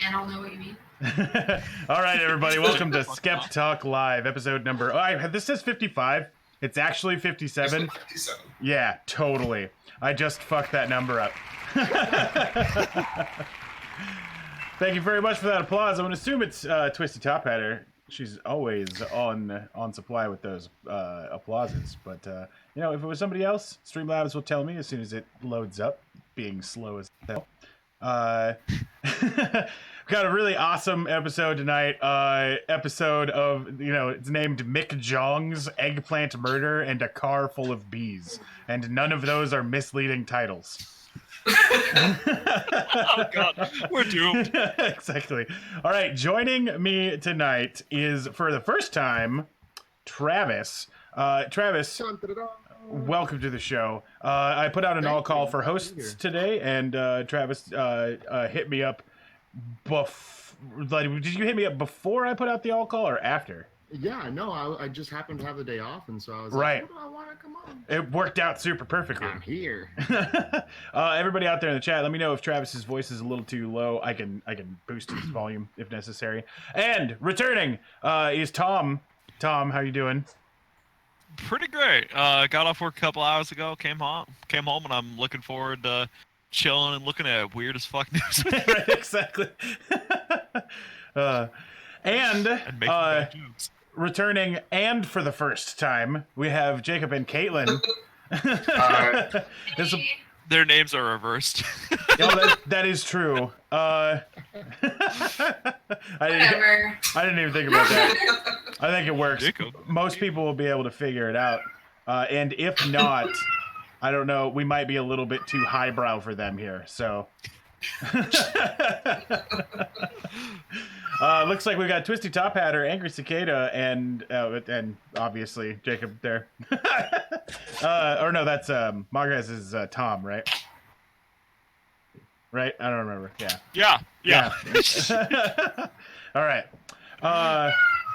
and I'll know what you mean. All right, everybody, welcome to Skeptalk Live, episode number... this says 55. It's actually 57. 57. Yeah, totally. I just fucked that number up. Thank you very much for that applause. I'm going to assume it's Twisty Top Hatter. She's always on supply with those applauses. But, you know, if it was somebody else, Streamlabs will tell me as soon as it loads up, being slow as hell. Got a really awesome episode tonight. Episode of, you know, it's named McJongs, Eggplant Murder, and a Car Full of Bees. And none of those are misleading titles. Oh god, we're doomed. Exactly. All right, joining me tonight is, for the first time, Travis. Travis, welcome to the show. I put out an all-call for hosts today, and Travis hit me up. Did you hit me up before I put out the all-call or after? Yeah, no, I just happened to have the day off, and so I was right. like, "Oh, I want to come on." It worked out super perfectly. I'm here. Everybody out there in the chat, let me know if Travis's voice is a little too low. I can boost his volume if necessary. And returning is Tom. Tom, how you doing? Pretty great. Got off work a couple hours ago. Came home, and I'm looking forward to chilling and looking at weird as fuck news. Right, exactly. And making bad jokes. Returning, and for the first time, we have Jacob and Caitlin. Their names are reversed. That is true. I didn't even think about that. I think it works. Jacob. Most people will be able to figure it out. And if not, I don't know, we might be a little bit too highbrow for them here. So looks like we got Twisty Top Hatter, Angry Cicada, and obviously Jacob there. Or no, that's Marquez is Tom, right? Right? I don't remember. Yeah. All right.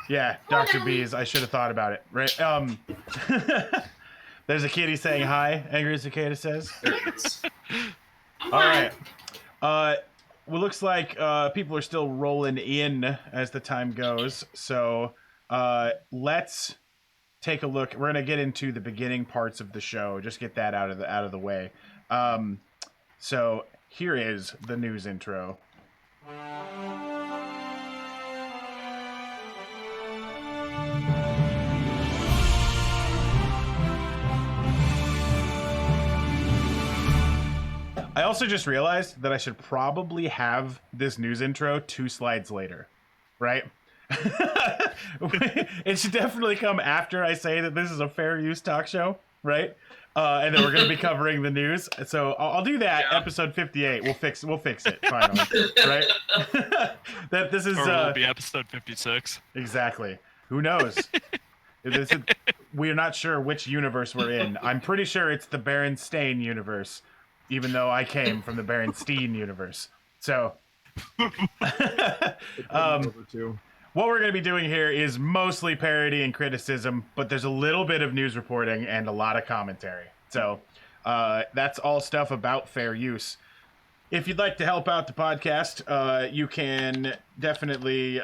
Yeah, Dr. Bees. I should have thought about it. Right. There's a kitty saying hi. Angry Cicada says. All right. Well, looks like people are still rolling in as the time goes. So let's take a look. We're gonna get into the beginning parts of the show. Just get that out of the way. So here is the news intro. I also just realized that I should probably have this news intro 2 slides later, right? It should definitely come after I say that this is a fair use talk show, right? And then we're going to be covering the news. So I'll do that. Yeah. Episode 58. We'll fix it finally, right? That this is. Or will be episode 56. Exactly. Who knows? We're not sure which universe we're in. I'm pretty sure it's the Berenstain universe, even though I came from the Berenstein universe. So, what we're going to be doing here is mostly parody and criticism, but there's a little bit of news reporting and a lot of commentary. So, that's all stuff about fair use. If you'd like to help out the podcast, you can definitely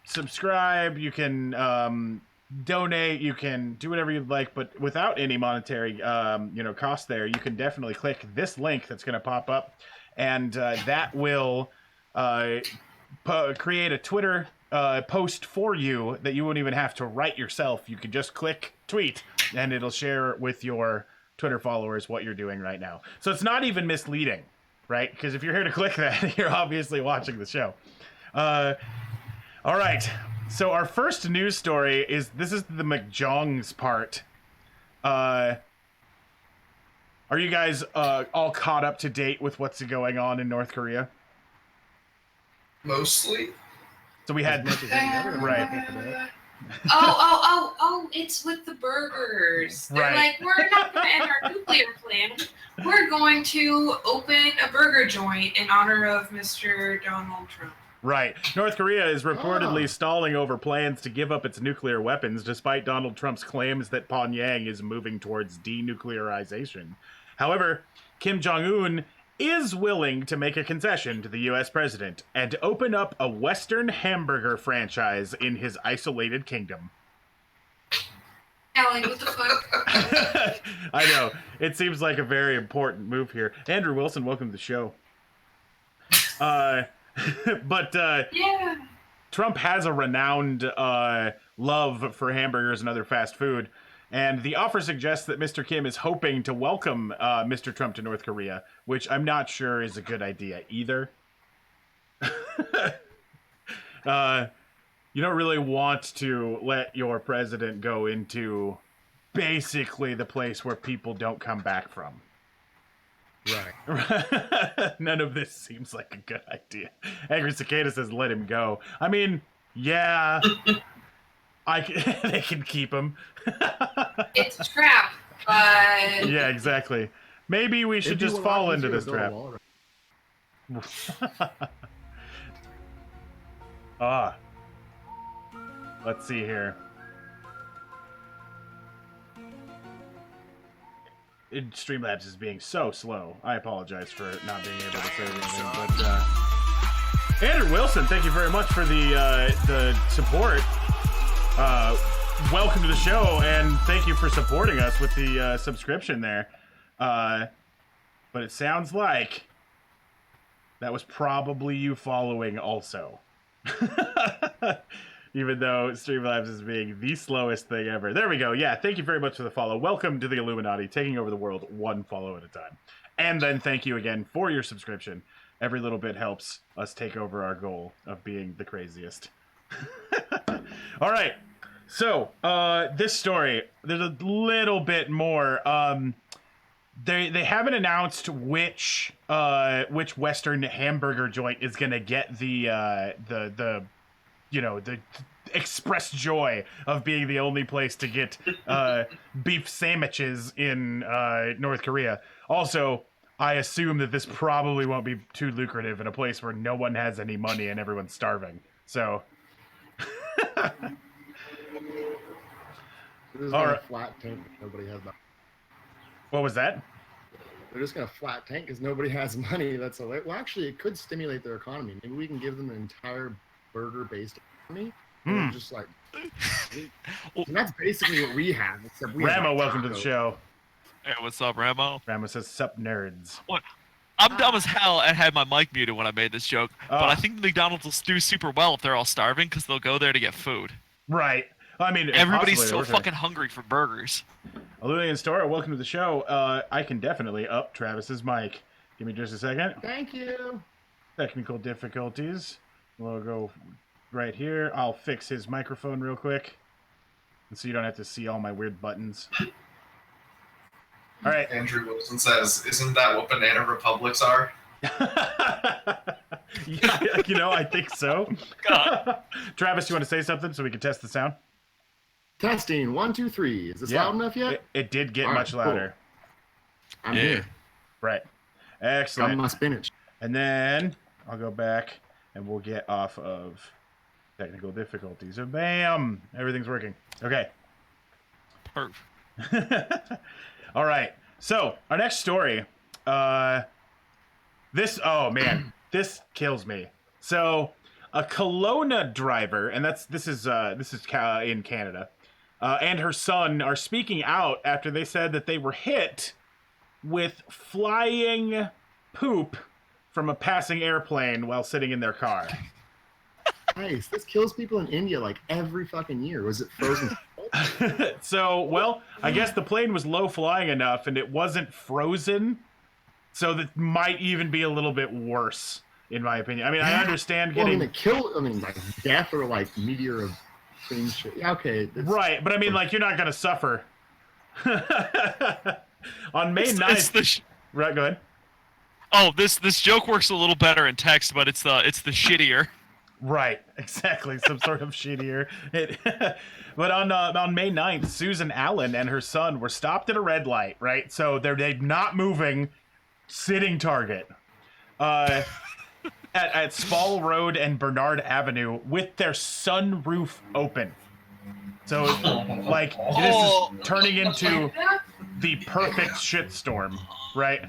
subscribe. You can donate. You can do whatever you'd like, but without any monetary cost there. You can definitely click this link that's going to pop up, and that will create a Twitter post for you that you won't even have to write yourself. You can just click tweet, and it'll share with your Twitter followers what you're doing right now. So it's not even misleading, right? Because if you're here to click that, you're obviously watching the show. All right. So our first news story is the McJongs part. Are you guys all caught up to date with what's going on in North Korea? Mostly. So we had right. Oh, it's with the burgers. They're like, we're not going to end our nuclear plan. We're going to open a burger joint in honor of Mr. Donald Trump. Right. North Korea is reportedly stalling over plans to give up its nuclear weapons, despite Donald Trump's claims that Pyongyang is moving towards denuclearization. However, Kim Jong-un is willing to make a concession to the U.S. president and open up a Western hamburger franchise in his isolated kingdom. Alan, what the fuck? I know. It seems like a very important move here. Andrew Wilson, welcome to the show. Yeah. Trump has a renowned love for hamburgers and other fast food, and the offer suggests that Mr. Kim is hoping to welcome Mr. Trump to North Korea, which I'm not sure is a good idea either. You don't really want to let your president go into basically the place where people don't come back from. Right. None of this seems like a good idea. Angry Cicada says, let him go. I mean, yeah. They can keep him. It's a trap, but... Yeah, exactly. Maybe we should just fall into this trap. Let's see here. Streamlabs is being so slow. I apologize for not being able to say anything. But Andrew Wilson, thank you very much for the support. Welcome to the show, and thank you for supporting us with the subscription there. But it sounds like that was probably you following also. Even though Streamlabs is being the slowest thing ever. There we go. Yeah, thank you very much for the follow. Welcome to the Illuminati, taking over the world one follow at a time. And then thank you again for your subscription. Every little bit helps us take over our goal of being the craziest. All right. So, this story, there's a little bit more. They haven't announced which Western hamburger joint is going to get the express joy of being the only place to get beef sandwiches in North Korea. Also, I assume that this probably won't be too lucrative in a place where no one has any money and everyone's starving. So, This is a flat tank. Nobody has money. what was that? They're just gonna flat tank because nobody has money. That's a well, actually, it could stimulate their economy. Maybe we can give them an entire burger-based economy. And just like, and that's basically what we have. Except we Ramo, have welcome to the show. Hey, what's up, Ramo? Ramo says, "Sup, nerds." What? I'm dumb as hell and had my mic muted when I made this joke. But I think McDonald's will do super well if they're all starving because they'll go there to get food. Right. I mean, Everybody's so fucking hungry for burgers. Illuminating Store, welcome to the show. I can definitely up Travis's mic. Give me just a second. Thank you. Technical difficulties. We'll go right here. I'll fix his microphone real quick, and so you don't have to see all my weird buttons. All right. Andrew Wilson says, "Isn't that what banana republics are?" Yeah, I think so. God. Travis, you want to say something so we can test the sound? Testing 1, 2, 3. Is this loud enough yet? It did get All much right, cool. louder. I'm here. Right. Got Excellent. my spinach. And then I'll go back and we'll get off of technical difficulties. So bam! Everything's working. Okay. Perfect. All right. So our next story. This this kills me. So a Kelowna driver, and this is in Canada, and her son are speaking out after they said that they were hit with flying poop from a passing airplane while sitting in their car. Nice. This kills people in India like every fucking year. Was it frozen? So, well, I guess the plane was low flying enough and it wasn't frozen. So that might even be a little bit worse, in my opinion. I mean, I understand getting... like death or like meteor of things. Yeah, okay. Right, but I mean, like, you're not going to suffer. On May 9th... Right, go ahead. Oh, this joke works a little better in text, but it's the shittier. Right, exactly. Some sort of shittier. But on May 9th, Susan Allen and her son were stopped at a red light, right? So they're not moving, sitting target. At Spall Road and Bernard Avenue with their sunroof open. So, like, this is turning into... the perfect shitstorm, right?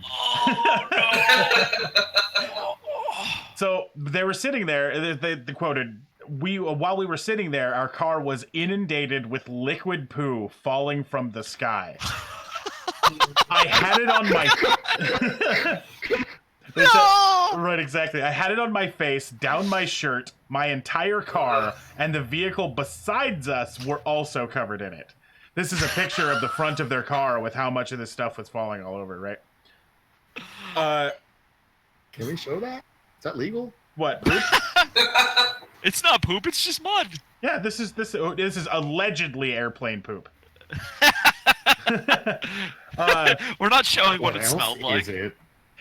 So they were sitting there. They quoted, while we were sitting there, our car was inundated with liquid poo falling from the sky. I had it on my... Right, exactly. I had it on my face, down my shirt, my entire car, and the vehicle besides us were also covered in it. This is a picture of the front of their car with how much of this stuff was falling all over, right? Can we show that? Is that legal? What? Poop? It's not poop, it's just mud. Yeah, this is allegedly airplane poop. We're not showing what it else smelled like. is it?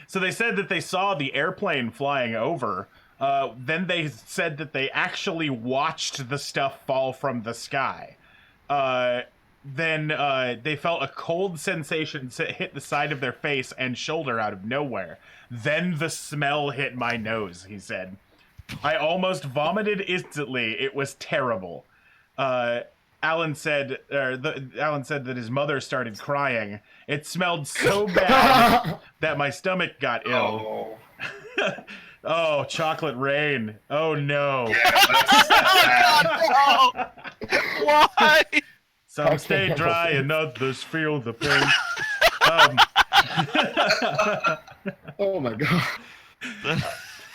So they said that they saw the airplane flying over. Then they said that they actually watched the stuff fall from the sky. Then they felt a cold sensation hit the side of their face and shoulder out of nowhere. Then the smell hit my nose, he said. I almost vomited instantly. It was terrible. Alan said that his mother started crying. It smelled so bad that my stomach got ill. Oh, chocolate rain. Oh no. Yeah, that's Oh God, no! Why? Some stay dry and others feel the pain. Oh my god.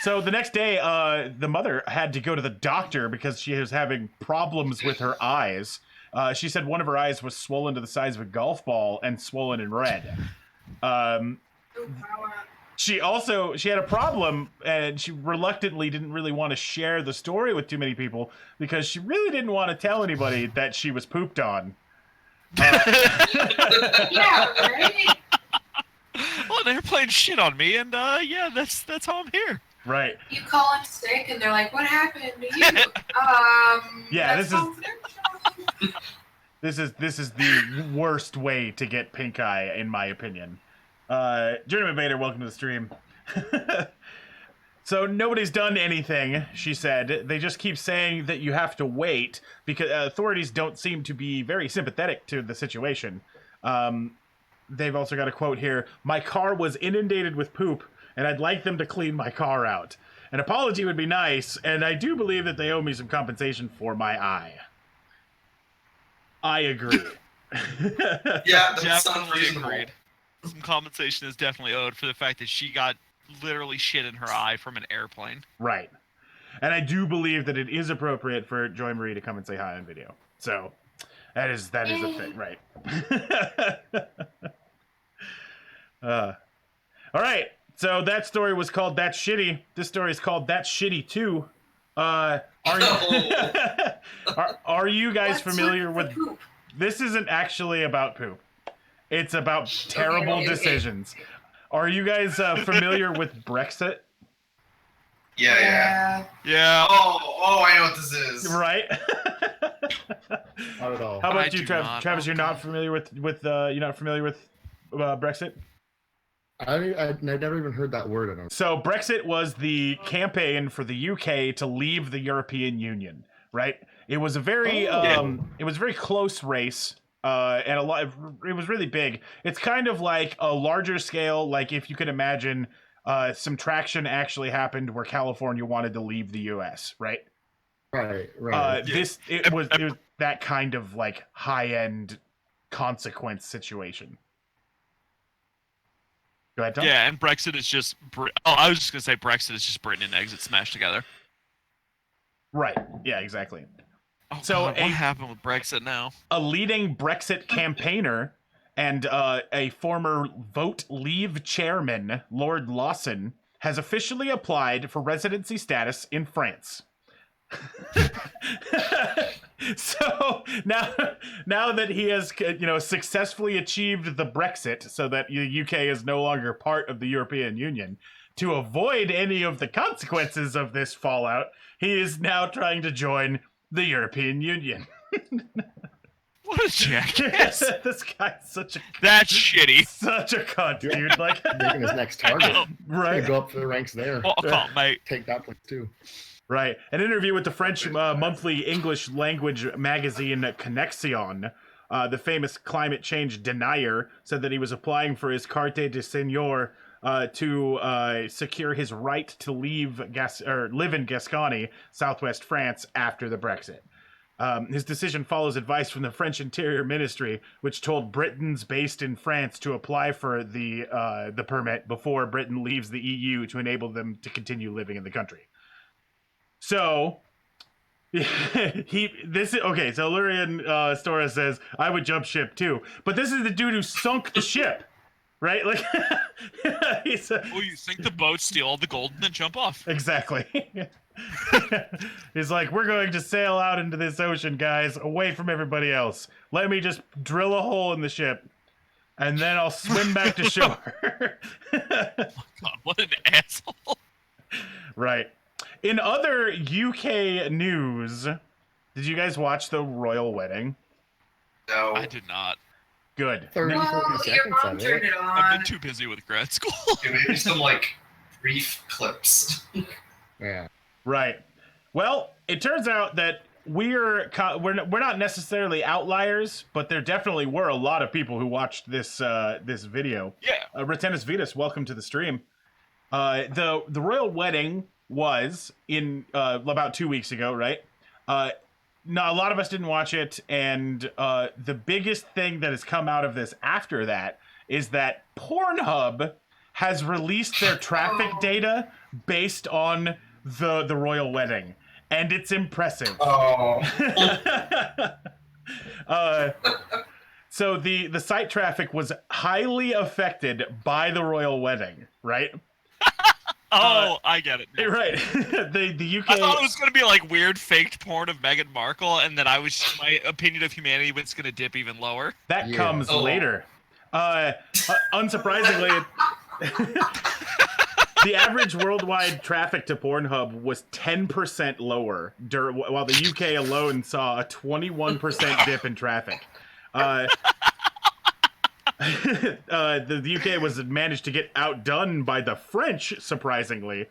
So the next day, the mother had to go to the doctor because she was having problems with her eyes. She said one of her eyes was swollen to the size of a golf ball and swollen and red. She had a problem, and she reluctantly didn't really want to share the story with too many people because she really didn't want to tell anybody that she was pooped on. Yeah, right? Well, they're playing shit on me, and yeah, that's how I'm here. Right. You call in sick, and they're like, "What happened to you?" Yeah, that's this is the worst way to get pink eye, in my opinion. Journeyman Vader, welcome to the stream. So nobody's done anything, she said. They just keep saying that you have to wait because authorities don't seem to be very sympathetic to the situation. They've also got a quote here. My car was inundated with poop, and I'd like them to clean my car out. An apology would be nice, and I do believe that they owe me some compensation for my eye. I agree. Yeah, that sounds Definitely reasonable. agreed. Some compensation is definitely owed for the fact that she got literally shit in her eye from an airplane. Right. And I do believe that it is appropriate for Joy Marie to come and say hi on video. So that is a thing, right? All right. So that story was called That's Shitty. This story is called That's Shitty Too. Are you guys What's familiar with poop? This isn't actually about poop. It's about terrible decisions. Are you guys familiar with Brexit? Yeah. Yeah. Oh, I know what this is. Right? Not at all. How I about you, do Travis? not. Travis, you're not familiar with Brexit? I've never even heard that word. I don't. So Brexit was the campaign for the UK to leave the European Union, right? It was a very close race, and it was really big. It's kind of like a larger scale, like if you could imagine some traction actually happened where California wanted to leave the US, right? Right. It was that kind of like high-end consequence situation. Go ahead, Tom. Yeah, and Brexit is just... I was just going to say Brexit is just Britain and exit smashed together. Right. Yeah, exactly. Oh, So God, what happened with Brexit now? A leading Brexit campaigner and a former Vote Leave chairman, Lord Lawson, has officially applied for residency status in France. So now that he has successfully achieved the Brexit, so that the UK is no longer part of the European Union, to avoid any of the consequences of this fallout, he is now trying to join the European Union. What a jackass. This guy's That's shitty. such a cunt, dude. Like, Making his next target. right. Go up the ranks there. Well, come on, mate. Take that place too. Right. An interview with the French monthly English language magazine Connexion, the famous climate change denier, said that he was applying for his carte de séjour to secure his right to live in Gascony, southwest France, after the Brexit. His decision follows advice from the French Interior Ministry, which told Britons based in France to apply for the permit before Britain leaves the EU to enable them to continue living in the country. So, So Lurian Stora says, I would jump ship too. But this is the dude who sunk the ship, right? Like, you sink the boat, steal all the gold, and then jump off. Exactly. He's like, we're going to sail out into this ocean, guys, away from everybody else. Let me just drill a hole in the ship, and then I'll swim back to shore. Oh my God, what an asshole. Right. In other UK news, did you guys watch the royal wedding? No. I did not. Good. 30, 40 Your seconds mom of turned it. it I've on. been too busy with grad school. Maybe some brief clips. Yeah. Right. Well, it turns out that we're not necessarily outliers, but there definitely were a lot of people who watched this video. Yeah. Retenus Vetus, welcome to the stream. The royal wedding was in about 2 weeks ago, right? No, a lot of us didn't watch it, and the biggest thing that has come out of this after that is that Pornhub has released their traffic data based on the royal wedding, and it's impressive. Oh. So the site traffic was highly affected by the royal wedding, right? I get it now. Right. the UK. I thought it was gonna be like weird faked porn of Meghan Markle, and then my opinion of humanity was gonna dip even lower. That Yeah. comes Oh. later. Unsurprisingly, the average worldwide traffic to Pornhub was 10% lower, while the UK alone saw a 21% dip in traffic. The UK was managed to get outdone by the French, surprisingly,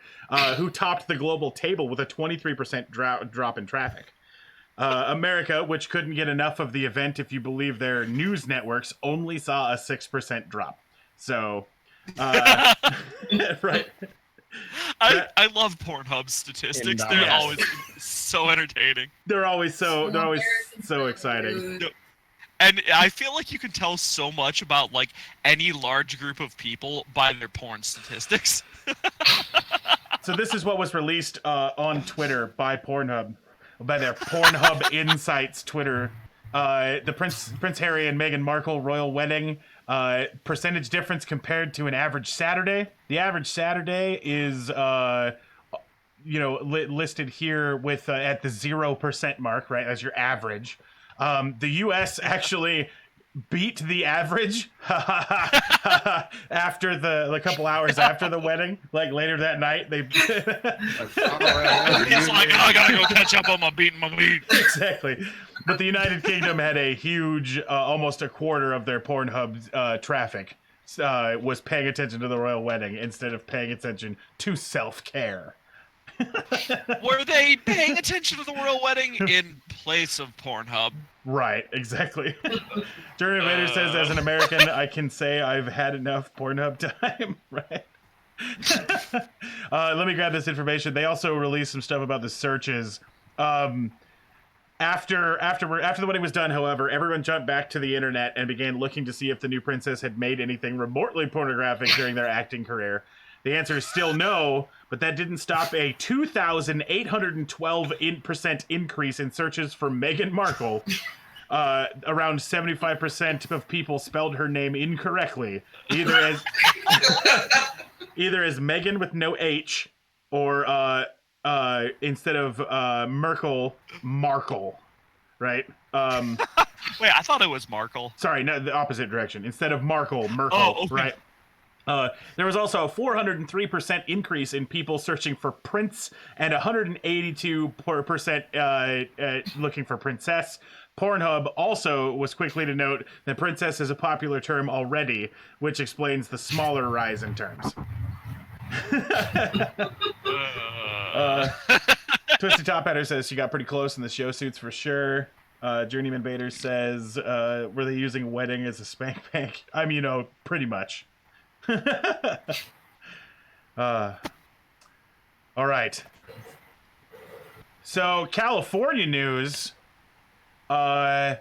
who topped the global table with a 23% drop in traffic. America, which couldn't get enough of the event, if you believe their news networks, only saw a 6% drop. So, right. I love Pornhub statistics. They're Yes. always so entertaining. They're always so exciting. Food. And I feel like you can tell so much about like any large group of people by their porn statistics. So this is what was released on Twitter by Pornhub, by their Pornhub Insights Twitter. The Prince Harry and Meghan Markle royal wedding percentage difference compared to an average Saturday. The average Saturday is listed here with at the 0% mark, right, as your average. The U.S. actually beat the average after the couple hours after the wedding, like later that night. They He's like, I gotta go catch up on my beating my meat. Exactly. But the United Kingdom had a huge, almost a quarter of their Pornhub traffic was paying attention to the royal wedding instead of paying attention to self-care. Were they paying attention to the royal wedding in place of Pornhub? Right, exactly. Jeremy Vader says, as an American, I can say I've had enough Pornhub time. Right. Let me grab this information. They also released some stuff about the searches. After the wedding was done, however, everyone jumped back to the internet and began looking to see if the new princess had made anything remotely pornographic during their acting career. The answer is still no, but that didn't stop a 2,812% increase in searches for Meghan Markle. Around 75% of people spelled her name incorrectly, either as Megan with no H, or instead of Merkel, Markle, right? Wait, I thought it was Markle. Sorry, no, the opposite direction. Instead of Markle, Merkel, Oh, okay. right? There was also a 403% increase in people searching for prince and 182% looking for princess. Pornhub also was quickly to note that princess is a popular term already, which explains the smaller rise in terms. Twisted Top Hatter says she got pretty close in the show suits for sure. Journeyman Bader says, were they using wedding as a spank bank? I mean, pretty much. All right. So, California news. I've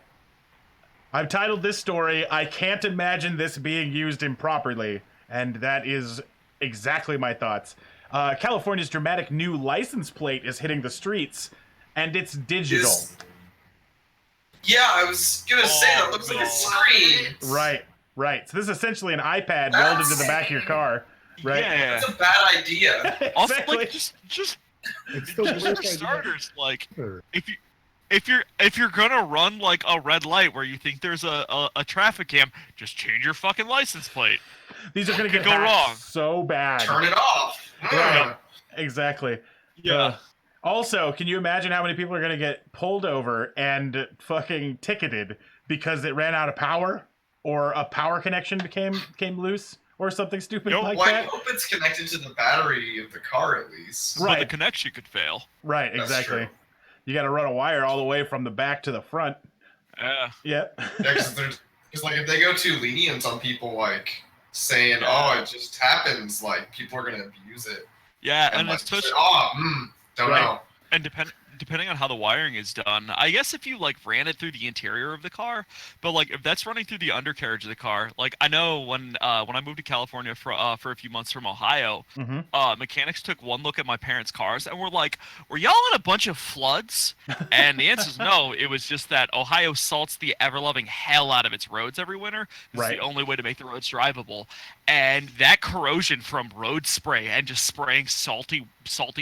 titled this story, I Can't Imagine This Being Used Improperly. And that is exactly my thoughts. California's dramatic new license plate is hitting the streets, and it's digital. Yeah, I was gonna say that looks like a screen. Right. So this is essentially an iPad welded to the back of your car, right? Yeah. That's a bad idea. Exactly. Also, like, just for starters, like, if you're gonna run like a red light where you think there's a traffic jam, just change your fucking license plate. These are gonna go wrong so bad. Turn it off. Right. Exactly. Yeah. Also, can you imagine how many people are gonna get pulled over and fucking ticketed because it ran out of power, or a power connection came loose, or something stupid like I that? hope it's connected to the battery of the car at least. Right. But the connection could fail. Right. That's Exactly. true. You got to run a wire all the way from the back to the front. Yeah. Yep. Yeah, because like if they go too lenient on people like saying, "Oh, it just happens," like people are gonna abuse it. Yeah, and like, it's such. Don't Right. know. And depending on how the wiring is done, I guess if you like ran it through the interior of the car, but like if that's running through the undercarriage of the car, like I know when I moved to California for a few months from Ohio, mechanics took one look at my parents' cars and were like, "Were y'all in a bunch of floods?" And the answer is no. It was just that Ohio salts the ever-loving hell out of its roads every winter. It's Right. the only way to make the roads drivable, and that corrosion from road spray and just spraying salty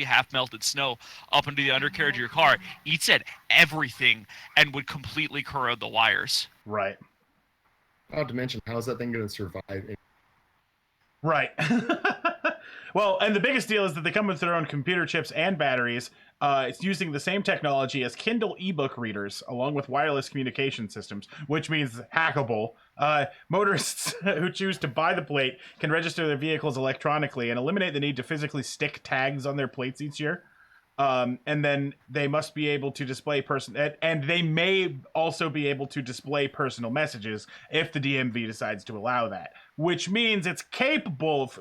half-melted snow up into the undercarriage of your car eats at everything and would completely corrode the wires. Right. Not to mention, how is that thing going to survive? Right. Well, and the biggest deal is that they come with their own computer chips and batteries. It's using the same technology as Kindle ebook readers, along with wireless communication systems, which means hackable. Motorists who choose to buy the plate can register their vehicles electronically and eliminate the need to physically stick tags on their plates each year. And then they must be able to display and they may also be able to display personal messages if the DMV decides to allow that, which means it's capable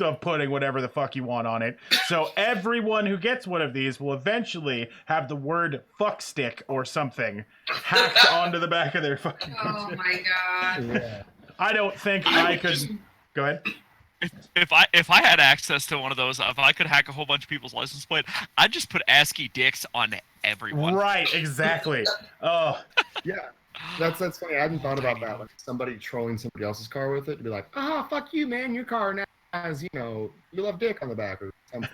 of putting whatever the fuck you want on it. So everyone who gets one of these will eventually have the word fuck stick or something hacked onto the back of their fucking Oh my god. Yeah. I don't think I could. Go ahead. If I had access to one of those, if I could hack a whole bunch of people's license plate, I'd just put ASCII dicks on everyone. Right, exactly. Oh, Yeah. That's funny. I hadn't thought about that. Like somebody trolling somebody else's car with it to be like, fuck you, man. Your car now has, you love dick on the back or something.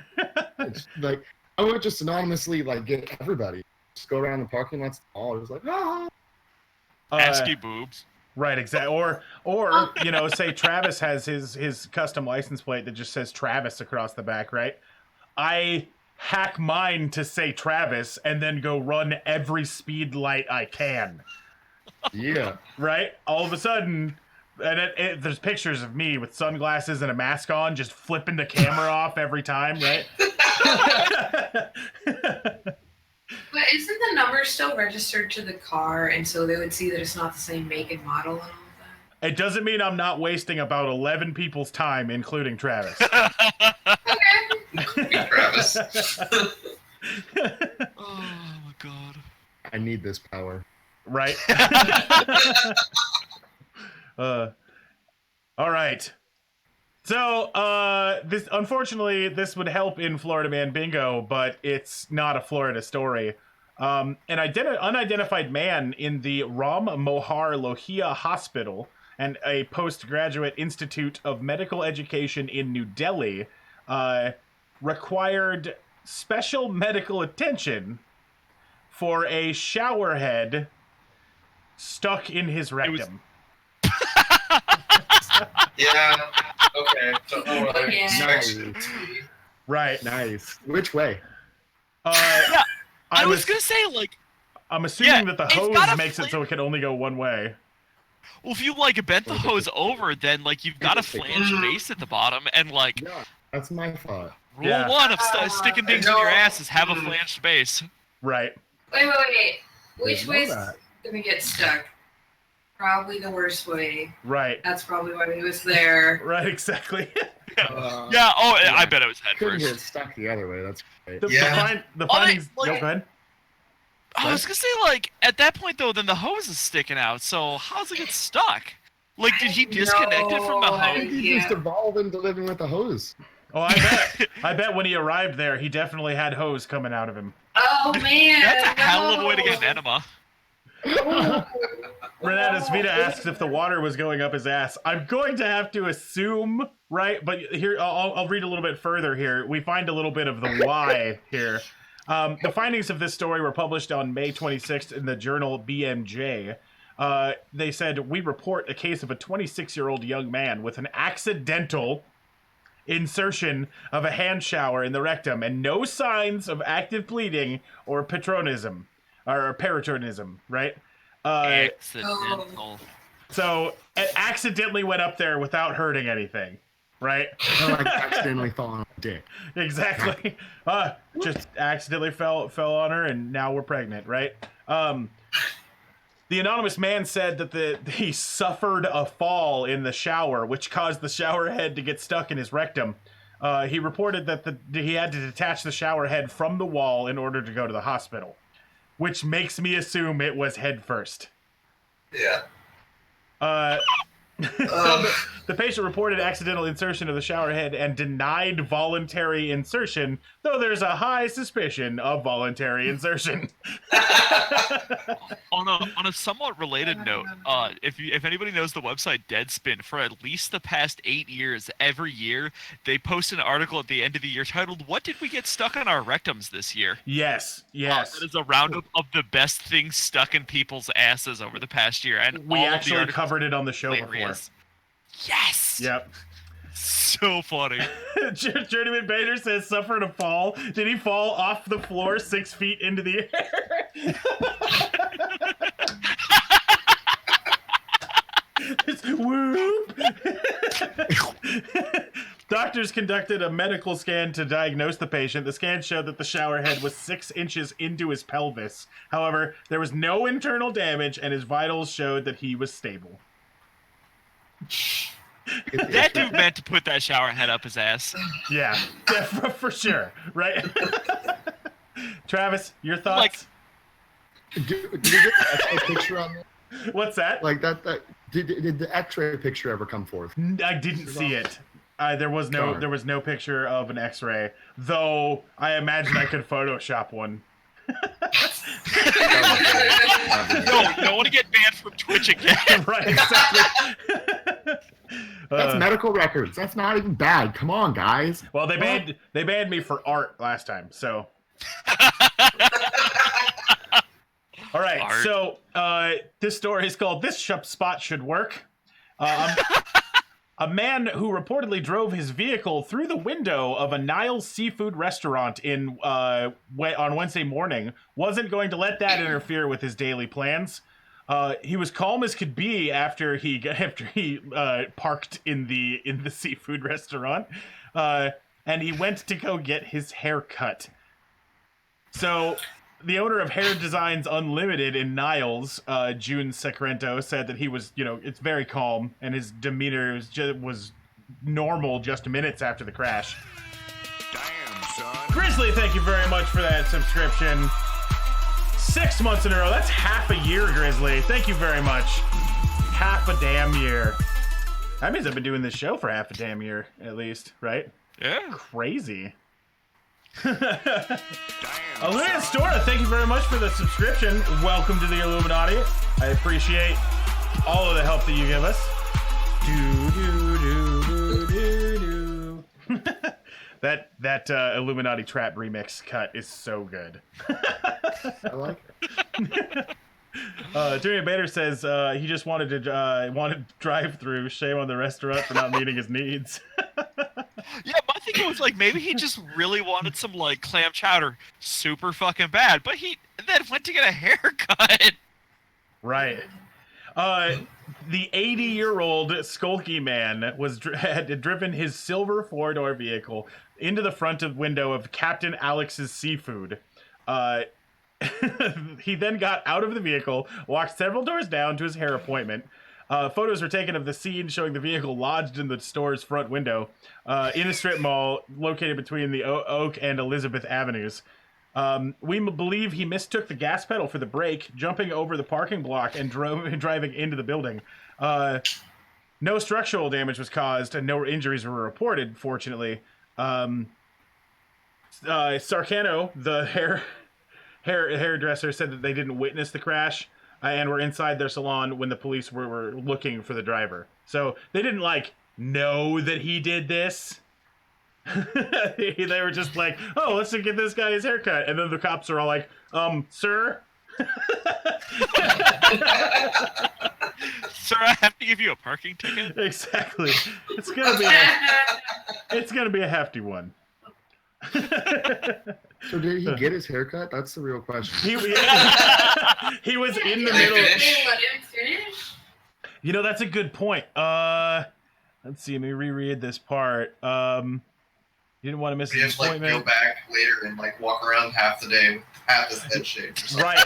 It's like, I would just anonymously like get everybody. Just go around the parking lots all. It was like, ASCII boobs. Right, exactly. Or say Travis has his custom license plate that just says Travis across the back, right? I hack mine to say Travis and then go run every speed light I can. Yeah. Right? All of a sudden, and there's pictures of me with sunglasses and a mask on, just flipping the camera off every time, right? But isn't the number still registered to the car, and so they would see that it's not the same make and model and all of that? It doesn't mean I'm not wasting about 11 people's time, including Travis. Travis. Oh my god. I need this power. Right? All right. So, this would help in Florida Man Bingo, but it's not a Florida story. An unidentified man in the Ram Mohar Lohia Hospital and a postgraduate institute of medical education in New Delhi required special medical attention for a shower head stuck in his rectum. Yeah. Okay. So, Nice. Right. Nice. Which way? Yeah, I was gonna say, like, I'm assuming that the it's hose got a makes it so it can only go one way. well, if you like bent the hose over, then like you've got a flange base at the bottom, and like Yeah, that's my thought. rule Yeah. one of sticking things in your ass is have a flanged base. Right. Wait. Which Didn't know way's that. gonna get stuck. Probably the worst way. Right. That's probably why he was there. Right, exactly. I bet it was head Couldn't first. get stuck the other way. That's great. The findings. like- No, go ahead. I was gonna say, like, at that point though, then the hose is sticking out. So how's it get stuck? Like, did he disconnect it from the No hose? He just evolved into living with the hose. Oh, I bet when he arrived there, he definitely had hose coming out of him. Oh man. That's a hell of a way to get an enema. Renatus Vita asks if the water was going up his ass. I'm going to have to assume, right? But here, I'll read a little bit further here. We find a little bit of the why here. The findings of this story were published on May 26th in the journal BMJ. They said, we report a case of a 26-year-old young man with an accidental insertion of a hand shower in the rectum and no signs of active bleeding or patronism, or peritonism, right? Accidental. So it accidentally went up there without hurting anything, right? Or like accidentally falling on a dick. Exactly. Just accidentally fell on her, and now we're pregnant, right? The anonymous man said that he suffered a fall in the shower, which caused the shower head to get stuck in his rectum. He reported that he had to detach the shower head from the wall in order to go to the hospital, which makes me assume it was head first. Yeah. The patient reported accidental insertion of the shower head and denied voluntary insertion, though there's a high suspicion of voluntary insertion. On a somewhat related note, if anybody knows the website Deadspin, for at least the past 8 years, every year they post an article at the end of the year titled "What did we get stuck on our rectums this year?" Yes. That is a roundup of the best things stuck in people's asses over the past year, and We all of the actually articles covered it on the show hilarious. Yes. before. Yep. So funny. Journeyman Bader says, suffered a fall. Did he fall off the floor 6 feet into the air? Whoop. Doctors conducted a medical scan to diagnose the patient. The scan showed that the shower head was 6 inches into his pelvis. However, there was no internal damage, and his vitals showed that he was stable. That dude meant to put that shower head up his ass. Yeah, for sure, right? Travis, your thoughts? Did you get the X-ray picture on that? What's that? Like that did the X-ray picture ever come forth? I didn't see it. There was no picture of an X-ray, though I imagine I could Photoshop one. No, you don't want to get banned from Twitch again. Right, exactly. That's medical records. That's not even bad. Come on, guys. Well, they banned me for art last time, so. All right, Art. so this story is called "This Spot Should Work." A man who reportedly drove his vehicle through the window of a Nile's seafood restaurant on Wednesday morning wasn't going to let that interfere with his daily plans. He was calm as could be after he parked in the seafood restaurant, and he went to go get his hair cut. So the owner of Hair Designs Unlimited in Niles, June Secrento, said that he was, it's very calm, and his demeanor was normal just minutes after the crash. Damn, son. Grizzly, thank you very much for that subscription. 6 months in a row. That's half a year, Grizzly. Thank you very much. Half a damn year. That means I've been doing this show for half a damn year, at least, right? Yeah. Crazy. Damn, Illuminati son. Stora, thank you very much for the subscription. Welcome to the Illuminati. I appreciate all of the help that you give us. That Illuminati Trap remix cut is so good. I like it. Jimmy Bader says he just wanted drive through. Shame on the restaurant for not meeting his needs. Yeah, my thing was like maybe he just really wanted some like clam chowder, super fucking bad, but he then went to get a haircut. Right. The 80-year-old Skulky man had driven his silver 4-door vehicle into the front window of Captain Alex's Seafood. He then got out of the vehicle, walked several doors down to his hair appointment. Photos were taken of the scene showing the vehicle lodged in the store's front window in a strip mall located between the Oak and Elizabeth Avenues. We believe he mistook the gas pedal for the brake, jumping over the parking block and driving into the building. No structural damage was caused and no injuries were reported, fortunately. Sarcano, the hairdresser, said that they didn't witness the crash and were inside their salon when the police were looking for the driver. So they didn't, like, know that he did this. They were just like, oh, let's get this guy his haircut. And then the cops are all like, sir? Sir, I have to give you a parking ticket? Exactly. It's gonna be a hefty one. So did he get his haircut? That's the real question. He was in the They middle. finish? Let him finish. You know, that's a good point. Let's see. Let me reread this part. You didn't want to miss We his have to like appointment, go back later and like walk around half the day with half his head shaved. Or something. right?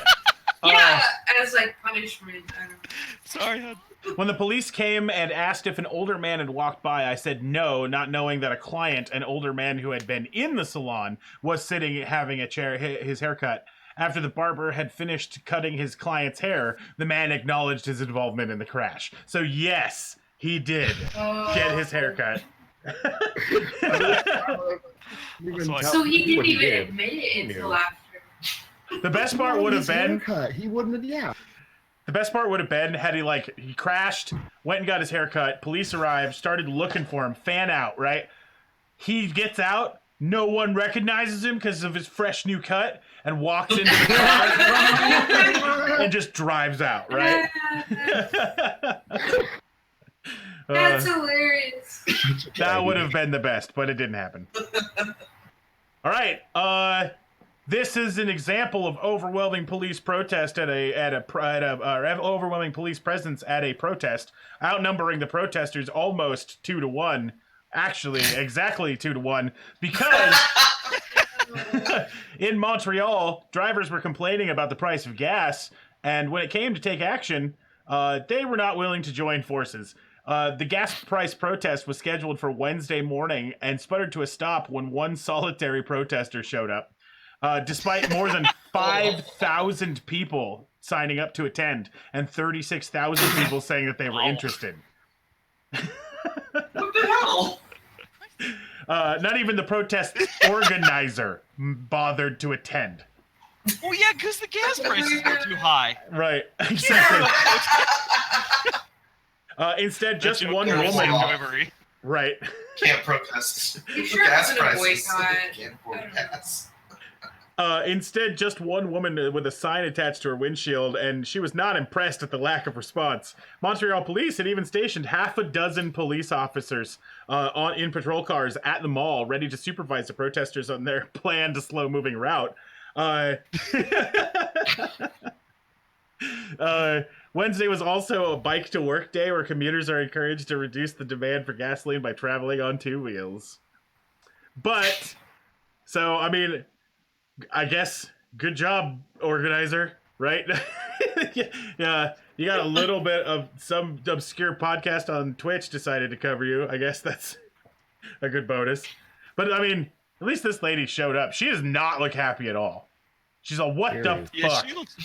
Yeah, as like punishment. I don't know. Sorry, When the police came and asked if an older man had walked by, I said no, not knowing that a client, an older man who had been in the salon, was sitting having his haircut. After the barber had finished cutting his client's hair, the man acknowledged his involvement in the crash. So yes, he did get his haircut. So he didn't What he even did. admit it until knew. after. The best part would have His been haircut. He wouldn't have. Yeah. the best part would have been had he crashed, went and got his haircut, police arrived, started looking for him, fan out, right? He gets out, no one recognizes him because of his fresh new cut, and walks into the car and just drives out, right? That's hilarious. That would have been the best, but it didn't happen. All right, this is an example of overwhelming police protest overwhelming police presence at a protest, outnumbering the protesters almost 2-1. Actually, exactly 2-1, because in Montreal, drivers were complaining about the price of gas, and when it came to take action, they were not willing to join forces. The gas price protest was scheduled for Wednesday morning and sputtered to a stop when one solitary protester showed up. Despite more than 5,000 people signing up to attend and 36,000 people saying that they were interested. What the hell? Not even the protest organizer bothered to attend. Oh yeah, because the gas prices were too high. Right, exactly. Instead, just one woman. Right. Can't protest You sure it gas wasn't a prices. boycott? Can't afford I don't know. gas. Instead, just one woman with a sign attached to her windshield, and she was not impressed at the lack of response. Montreal police had even stationed half a dozen police officers in patrol cars at the mall, ready to supervise the protesters on their plan to slow-moving route. Wednesday was also a bike-to-work day where commuters are encouraged to reduce the demand for gasoline by traveling on two wheels. But, so, I mean, I guess, good job, organizer, right? Yeah, you got a little bit of some obscure podcast on Twitch decided to cover you. I guess that's a good bonus. But, I mean, at least this lady showed up. She does not look happy at all. She's all, what the Yeah, fuck? she looks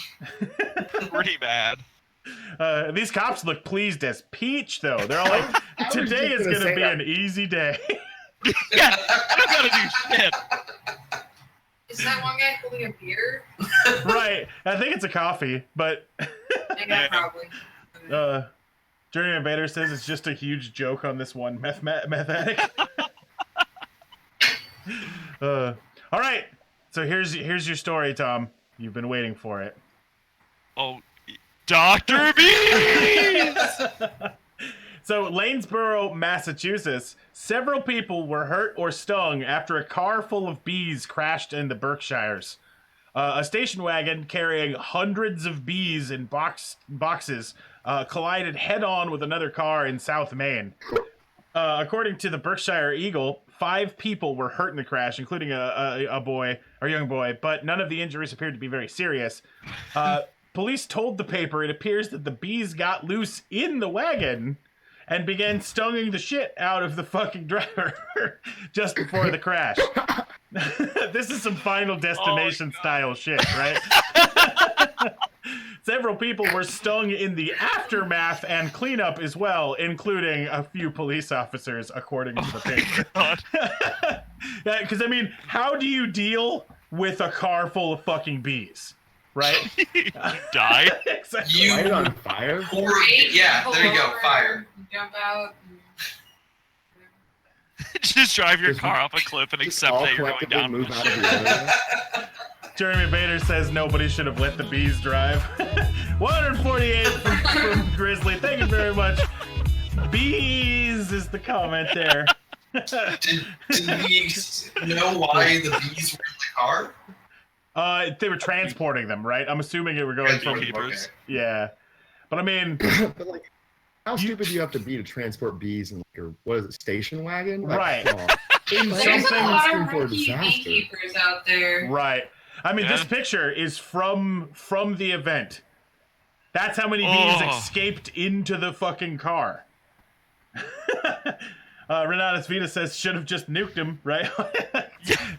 pretty bad. These cops look pleased as peach, though. They're all like, today is going to be an easy day. Yeah, I don't gotta do shit. Is that one guy holding a beer? Right. I think it's a coffee, but Yeah, probably. Journey Invader says it's just a huge joke on this one meth addict. All right. So here's your story, Tom. You've been waiting for it. Oh, Dr. Bees! So, Lanesboro, Massachusetts, several people were hurt or stung after a car full of bees crashed in the Berkshires. A station wagon carrying hundreds of bees in boxes collided head-on with another car in South Maine. According to the Berkshire Eagle, 5 people were hurt in the crash, including a boy, or young boy, but none of the injuries appeared to be very serious. Police told the paper it appears that the bees got loose in the wagon and began stinging the shit out of the fucking driver just before the crash. This is some Final Destination style shit, right? Several people were stung in the aftermath and cleanup as well, including a few police officers, according to the paper. Because, I mean, how do you deal with a car full of fucking bees? Right? You die. Exactly. You Light it on fire? yeah, there you go, fire. Jump out. Just drive your car off a cliff and Just accept all that you're going collectively down. move out of the area. Jeremy Bader says nobody should have let the bees drive. 148 from Grizzly. Thank you very much. Bees is the comment there. Did we know why the bees were in the car? They were transporting them, right? I'm assuming they were going from Beekeepers. Yeah. But I mean, But like, how stupid do you have to be to transport bees in like a, what is it, station wagon? Like, Right. come on. in There's something. a lot scream of for a rookie disaster. beekeepers out there. Right. I mean, Yeah. this picture is from the event. That's how many bees Oh. escaped into the fucking car. Renatus Vita says should have just nuked him, right?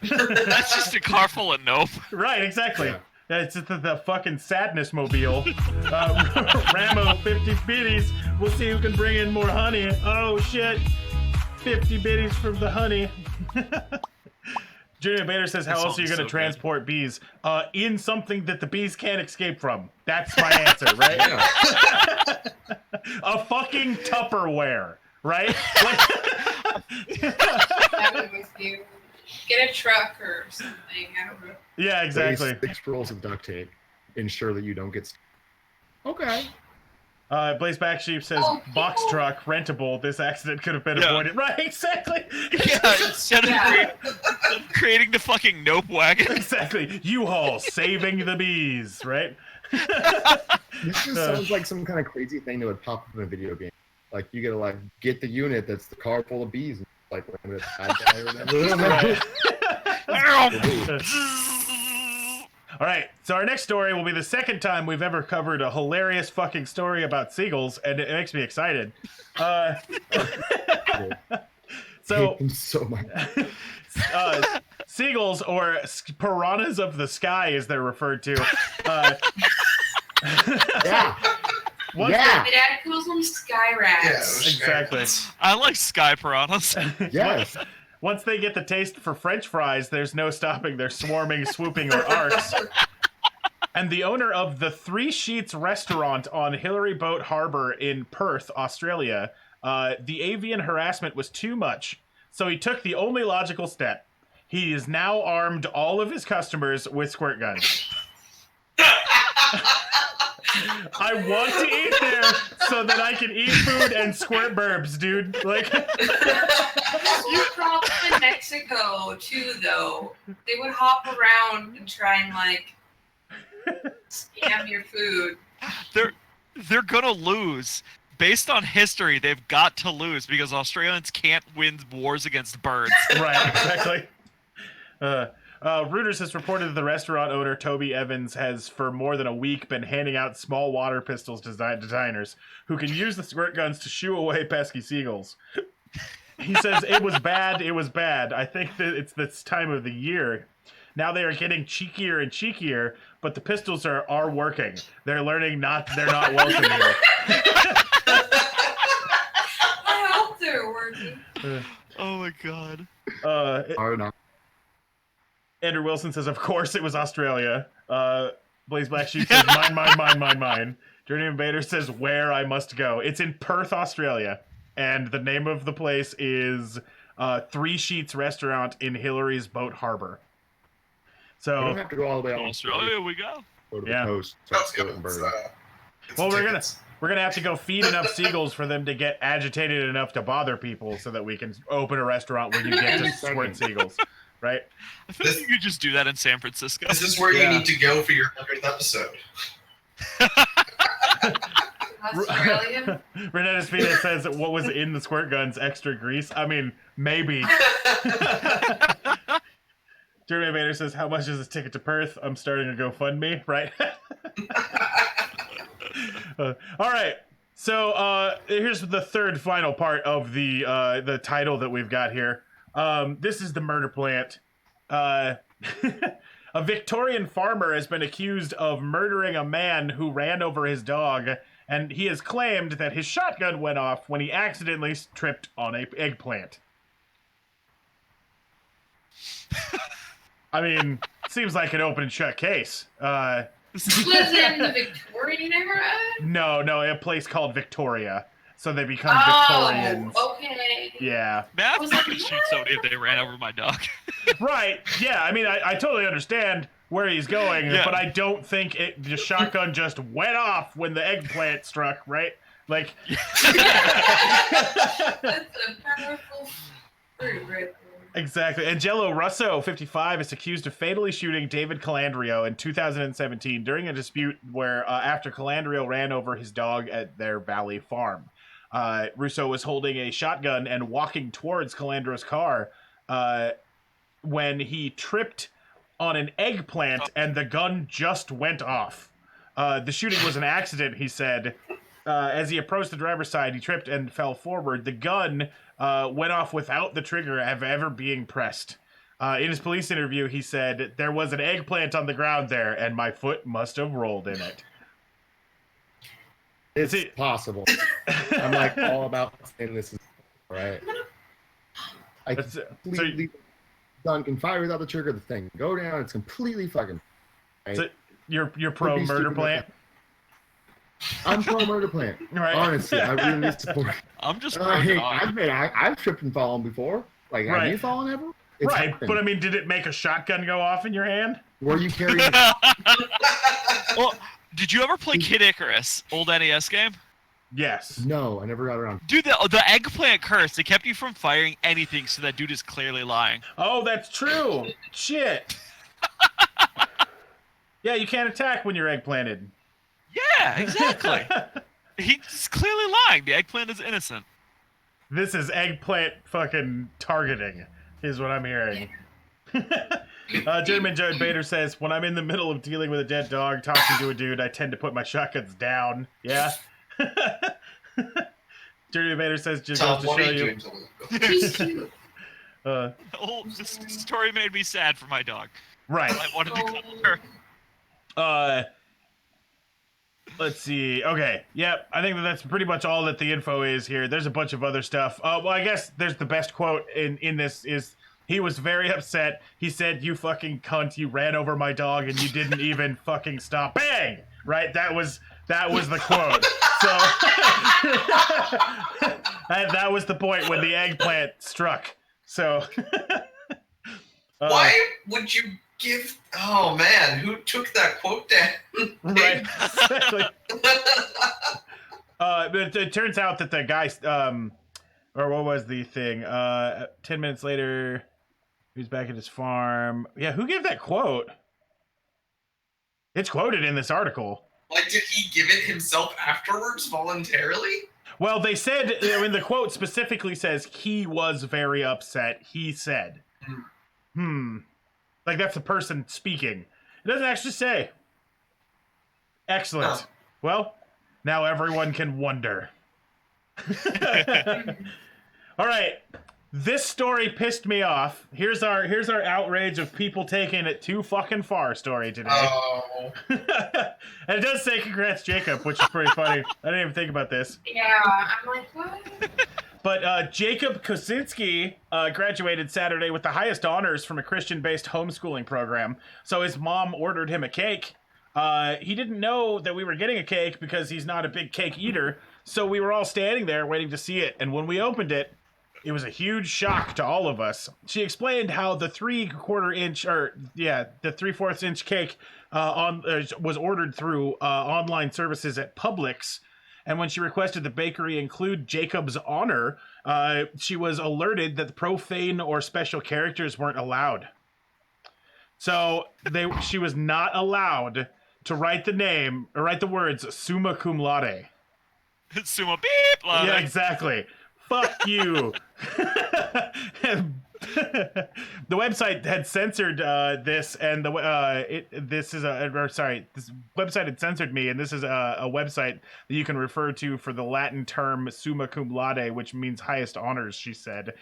That's just a car full of nope. Right, exactly. Yeah. It's the fucking sadness mobile. Ramo, 50 biddies. We'll see who can bring in more honey. Oh shit. 50 biddies from the honey. Junior Bader says, how This else are you song's going to so good. transport bees? In something that the bees can't escape from. That's my answer, right? Yeah. A fucking Tupperware, right? Have it with you. Get a truck or something. I don't know. Yeah, exactly. Place 6 rolls of duct tape. Ensure that you don't get. Okay. Blaze Back Sheep says, Oh, box people- truck, rentable. This accident could have been Yeah. avoided. Right, exactly. Yeah, instead of Yeah. creating the fucking nope wagon. Exactly. U-Haul, saving the bees, right? This just sounds like some kind of crazy thing that would pop up in a video game. Like you gotta like get the unit that's the car full of bees, and like ram it at the bad guy or whatever. All right, so our next story will be the second time we've ever covered a hilarious fucking story about seagulls, and it makes me excited. So, Hate them so much. seagulls, or piranhas of the sky, as they're referred to. Yeah. Once Yeah. My dad calls them sky rats. Exactly. I like sky piranhas. Yes. Once they get the taste for French fries, there's no stopping their swarming, swooping, or arcs. And the owner of the Three Sheets restaurant on Hillary Boat Harbor in Perth, Australia, the avian harassment was too much, so he took the only logical step. He has now armed all of his customers with squirt guns. I want to eat there so that I can eat food and squirt burbs, dude. Like, This was problem in Mexico too, though. They would hop around and try and like scam your food. They're gonna lose. Based on history, they've got to lose because Australians can't win wars against birds. right, exactly. Reuters has reported that the restaurant owner, Toby Evans, has for more than a week been handing out small water pistols to diners who can use the squirt guns to shoo away pesky seagulls. He says, it was bad. I think that it's this time of the year. Now they are getting cheekier and cheekier, but the pistols are working. They're learning they're not welcome here. I hope they're working. Oh my god. Or not. Andrew Wilson says, of course it was Australia. Blaze Black Sheep says, mine. Journey Invader says, where I must go. It's in Perth, Australia. And the name of the place is Three Sheets Restaurant in Hillary's Boat Harbor. You don't So, have to go all the way out. Australia, we go. Go to Yeah. the coast. That's Go good. and burn. well, we're gonna have to go feed enough seagulls for them to get agitated enough to bother people so that we can open a restaurant where you get to squirt seagulls. Right? I feel like you could just do that in San Francisco. This is where Yeah. you need to go for your 100th episode. Australia. Renetta Spina says, what was in the squirt guns? Extra grease? I mean, maybe. Jeremy Vader says, how much is this ticket to Perth? I'm starting a GoFundMe, right? All right. So here's the third final part of the title that we've got here. This is the murder plant. A Victorian farmer has been accused of murdering a man who ran over his dog, and he has claimed that his shotgun went off when he accidentally tripped on an eggplant. I mean, seems like an open and shut case. Was it in the Victorian era? No, a place called Victoria. So they become Victorians. Okay. Yeah. Man, I Was fucking like, shoot somebody if they ran over my dog. Right. Yeah, I mean, I totally understand where he's going, but I don't think the shotgun just went off when the eggplant struck, right? Like... That's a powerful fruit right there. Exactly. Angelo Russo, 55, is accused of fatally shooting David Calandrio in 2017 during a dispute where after Calandrio ran over his dog at their Valley farm. Russo was holding a shotgun and walking towards Calandrio's car when he tripped on an eggplant and the gun just went off. The shooting was an accident, he said. As he approached the driver's side, he tripped and fell forward. The gun went off without the trigger ever being pressed. In his police interview, he said, there was an eggplant on the ground there, and my foot must have rolled in it. It's possible. I'm like all about saying this is right. I completely gun can fire without the trigger. The thing go down. It's completely fucking. Right? So you're pro murder plant. I'm pro murder plant. Right. Honestly, I really support. I'm just. Hey, I've tripped and fallen before. Like, have you fallen ever? It's right, happened. but I mean, did it make a shotgun go off in your hand? Were you carrying? Well, did you ever play Kid Icarus, old NES game? Yes. No, I never got around. Dude, the eggplant curse, it kept you from firing anything, so that dude is clearly lying. Oh, that's true. Shit. Yeah, you can't attack when you're eggplanted. Yeah, exactly. He's clearly lying. The eggplant is innocent. This is eggplant fucking targeting, is what I'm hearing. Gentleman Jared Bader says, when I'm in the middle of dealing with a dead dog, talking to a dude, I tend to put my shotguns down. Yeah? Gentleman Bader says, just to show you. He's cute. This story made me sad for my dog. Right. I wanted to cuddle her. Let's see. Okay. Yep. I think that's pretty much all that the info is here. There's a bunch of other stuff. Well, I guess there's the best quote in this is he was very upset. He said, "You fucking cunt, you ran over my dog and you didn't even fucking stop." Bang! Right? That was the quote. So that was the point when the eggplant struck. So why would you give? Oh man, who took that quote down? Right. Exactly. But it turns out that the guy, or what was the thing? 10 minutes later, he's back at his farm. Yeah, who gave that quote? It's quoted in this article. Like, did he give it himself afterwards voluntarily? Well, they said, I mean, the quote specifically says he was very upset. He said, like that's the person speaking. It doesn't actually say. Excellent. Oh. Well, now everyone can wonder. All right. This story pissed me off. Here's our outrage of people taking it too fucking far story today. Oh. And it does say congrats Jacob, which is pretty funny. I didn't even think about this. Yeah, I'm like, what? But Jacob Kosinski graduated Saturday with the highest honors from a Christian-based homeschooling program. So his mom ordered him a cake. He didn't know that we were getting a cake because he's not a big cake eater. So we were all standing there waiting to see it. And when we opened it, it was a huge shock to all of us. She explained how the 3/4 inch cake was ordered through online services at Publix. And when she requested the bakery include Jacob's honor, she was alerted that the profane or special characters weren't allowed. So she was not allowed to write the words summa cum laude. Sumo beep. Yeah, exactly. Fuck you. The website had censored this, and this website had censored me, and this is a website that you can refer to for the Latin term summa cum laude, which means highest honors. She said,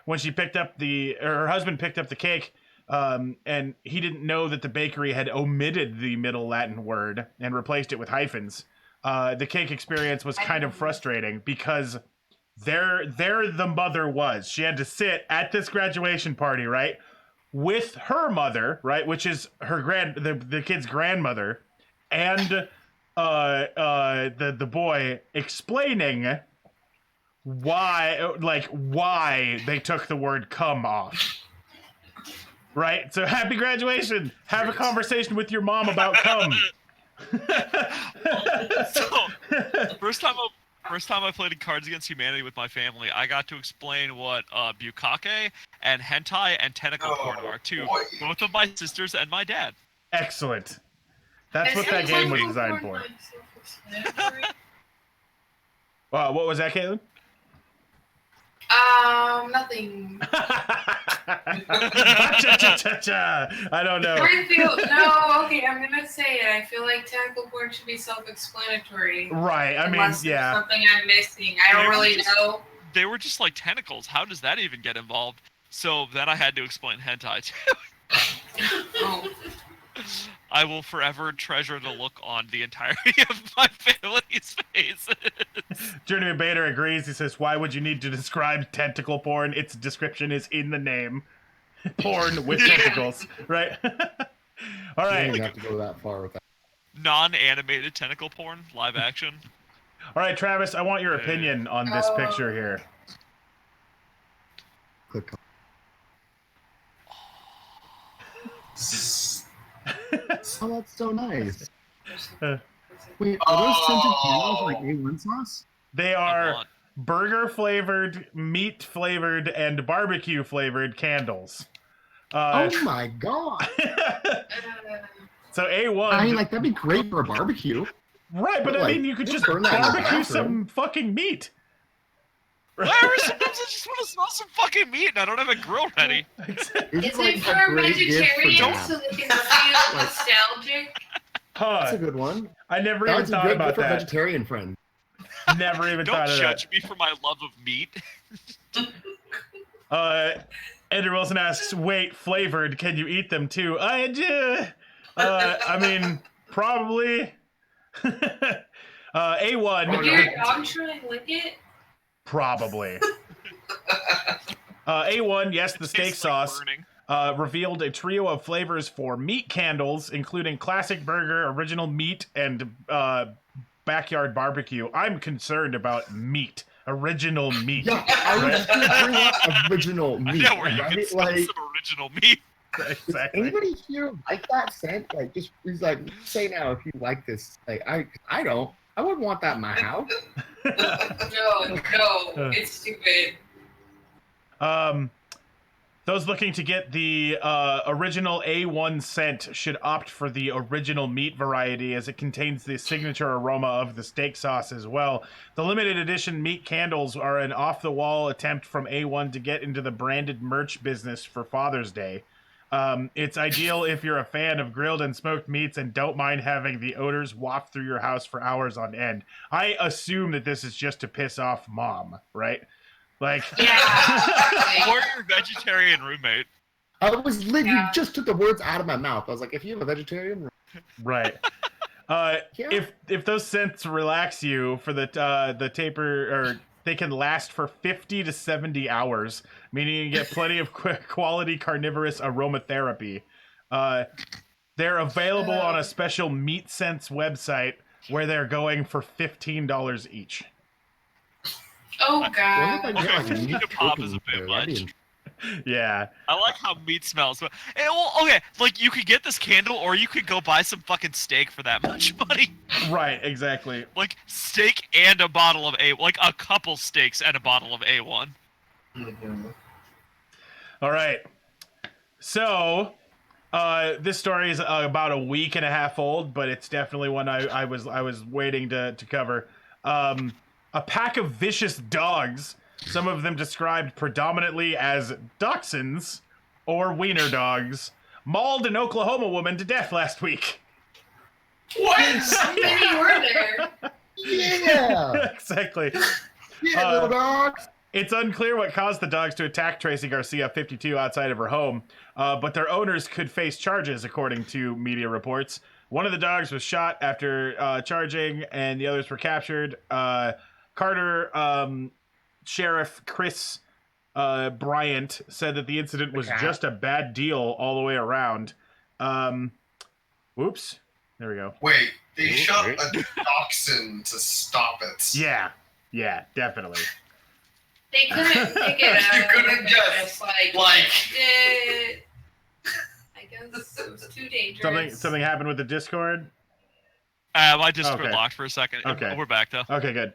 when she picked up her husband picked up the cake. And he didn't know that the bakery had omitted the Middle Latin word and replaced it with hyphens. The cake experience was kind of frustrating because there the mother was. She had to sit at this graduation party, right, with her mother, right, which is the kid's grandmother, and the boy explaining why they took the word "come" off. Right, so happy graduation. Have a conversation with your mom about cum. So, first time I played in Cards Against Humanity with my family, I got to explain what bukkake and hentai and tentacle porn are to both of my sisters and my dad. Excellent. That's what that game was designed for. What was that, Caitlin? Nothing. I don't know. Okay, I'm gonna say it. I feel like tentacle porn should be self-explanatory. Right, Unless there's something I'm missing. I don't really know. They were just like tentacles. How does that even get involved? So then I had to explain hentai too. Oh. I will forever treasure the look on the entirety of my family's faces. Journeyman Bader agrees. He says, "Why would you need to describe tentacle porn? Its description is in the name. Porn with tentacles, right?" All right. You don't have to go that far with that. Non-animated tentacle porn, live action. All right, Travis, I want your opinion on this picture here. Click. Oh, that's so nice. Wait, are those scented candles like A1 sauce? They are burger flavored, meat flavored, and barbecue flavored candles. Oh my god! So A1. I mean, like that'd be great for a barbecue. Right, but I mean, you could just barbecue some fucking meat. Whatever, sometimes I just want to smell some fucking meat and I don't have a grill ready. Is it for vegetarians so they can feel nostalgic? That's a good one. I never even thought about that. Vegetarian friend. Never even thought of that. Don't judge me for my love of meat. Andrew Wilson asks, "Wait, flavored? Can you eat them too?" I mean, probably. A1. Would your dog try and lick it? Probably. A1, yes, the steak sauce revealed a trio of flavors for meat candles, including classic burger, original meat, and backyard barbecue. I'm concerned about meat. Original meat. Yeah, I was going to bring up original meat. Yeah, where you can smell some original meat. Exactly. Does anybody here like that scent? Like, just please, like, say now if you like this. Like, I don't. I wouldn't want that in my house. No, it's stupid. Those looking to get the original A1 scent should opt for the original meat variety, as it contains the signature aroma of the steak sauce as well. The limited edition meat candles are an off-the-wall attempt from A1 to get into the branded merch business for Father's Day. It's ideal if you're a fan of grilled and smoked meats and don't mind having the odors waft through your house for hours on end. I assume that this is just to piss off mom, right? Like, yeah. Or your vegetarian roommate. I was literally just took the words out of my mouth. I was like, if you have a vegetarian, right. If those scents relax you for the taper, or they can last for 50 to 70 hours, meaning you get plenty of quality carnivorous aromatherapy. They're available on a special Meat Sense website where they're going for $15 each. Oh god. Okay, $15 pop is a bit much. Yeah. I like how meat smells. But, okay, like you could get this candle or you could go buy some fucking steak for that much money. Right, exactly. Like steak and a bottle of like a couple steaks and a bottle of A1. Mm-hmm. All right. So, this story is about a week and a half old, but it's definitely one I was waiting to cover. A pack of vicious dogs, some of them described predominantly as dachshunds or wiener dogs, mauled an Oklahoma woman to death last week. What? How many were there? Yeah. Exactly. Yeah, little dogs. It's unclear what caused the dogs to attack Tracy Garcia, 52, outside of her home, but their owners could face charges, according to media reports. One of the dogs was shot after charging, and the others were captured. Carter Sheriff Chris Bryant said that the incident was just a bad deal all the way around. Whoops. There we go. Wait, they shot a dachshund to stop it. Yeah, definitely. They couldn't pick it up. You couldn't just like- I guess it was too dangerous. Something happened with the Discord? My Discord Okay. locked for a second. Okay. We're back though. Okay, good.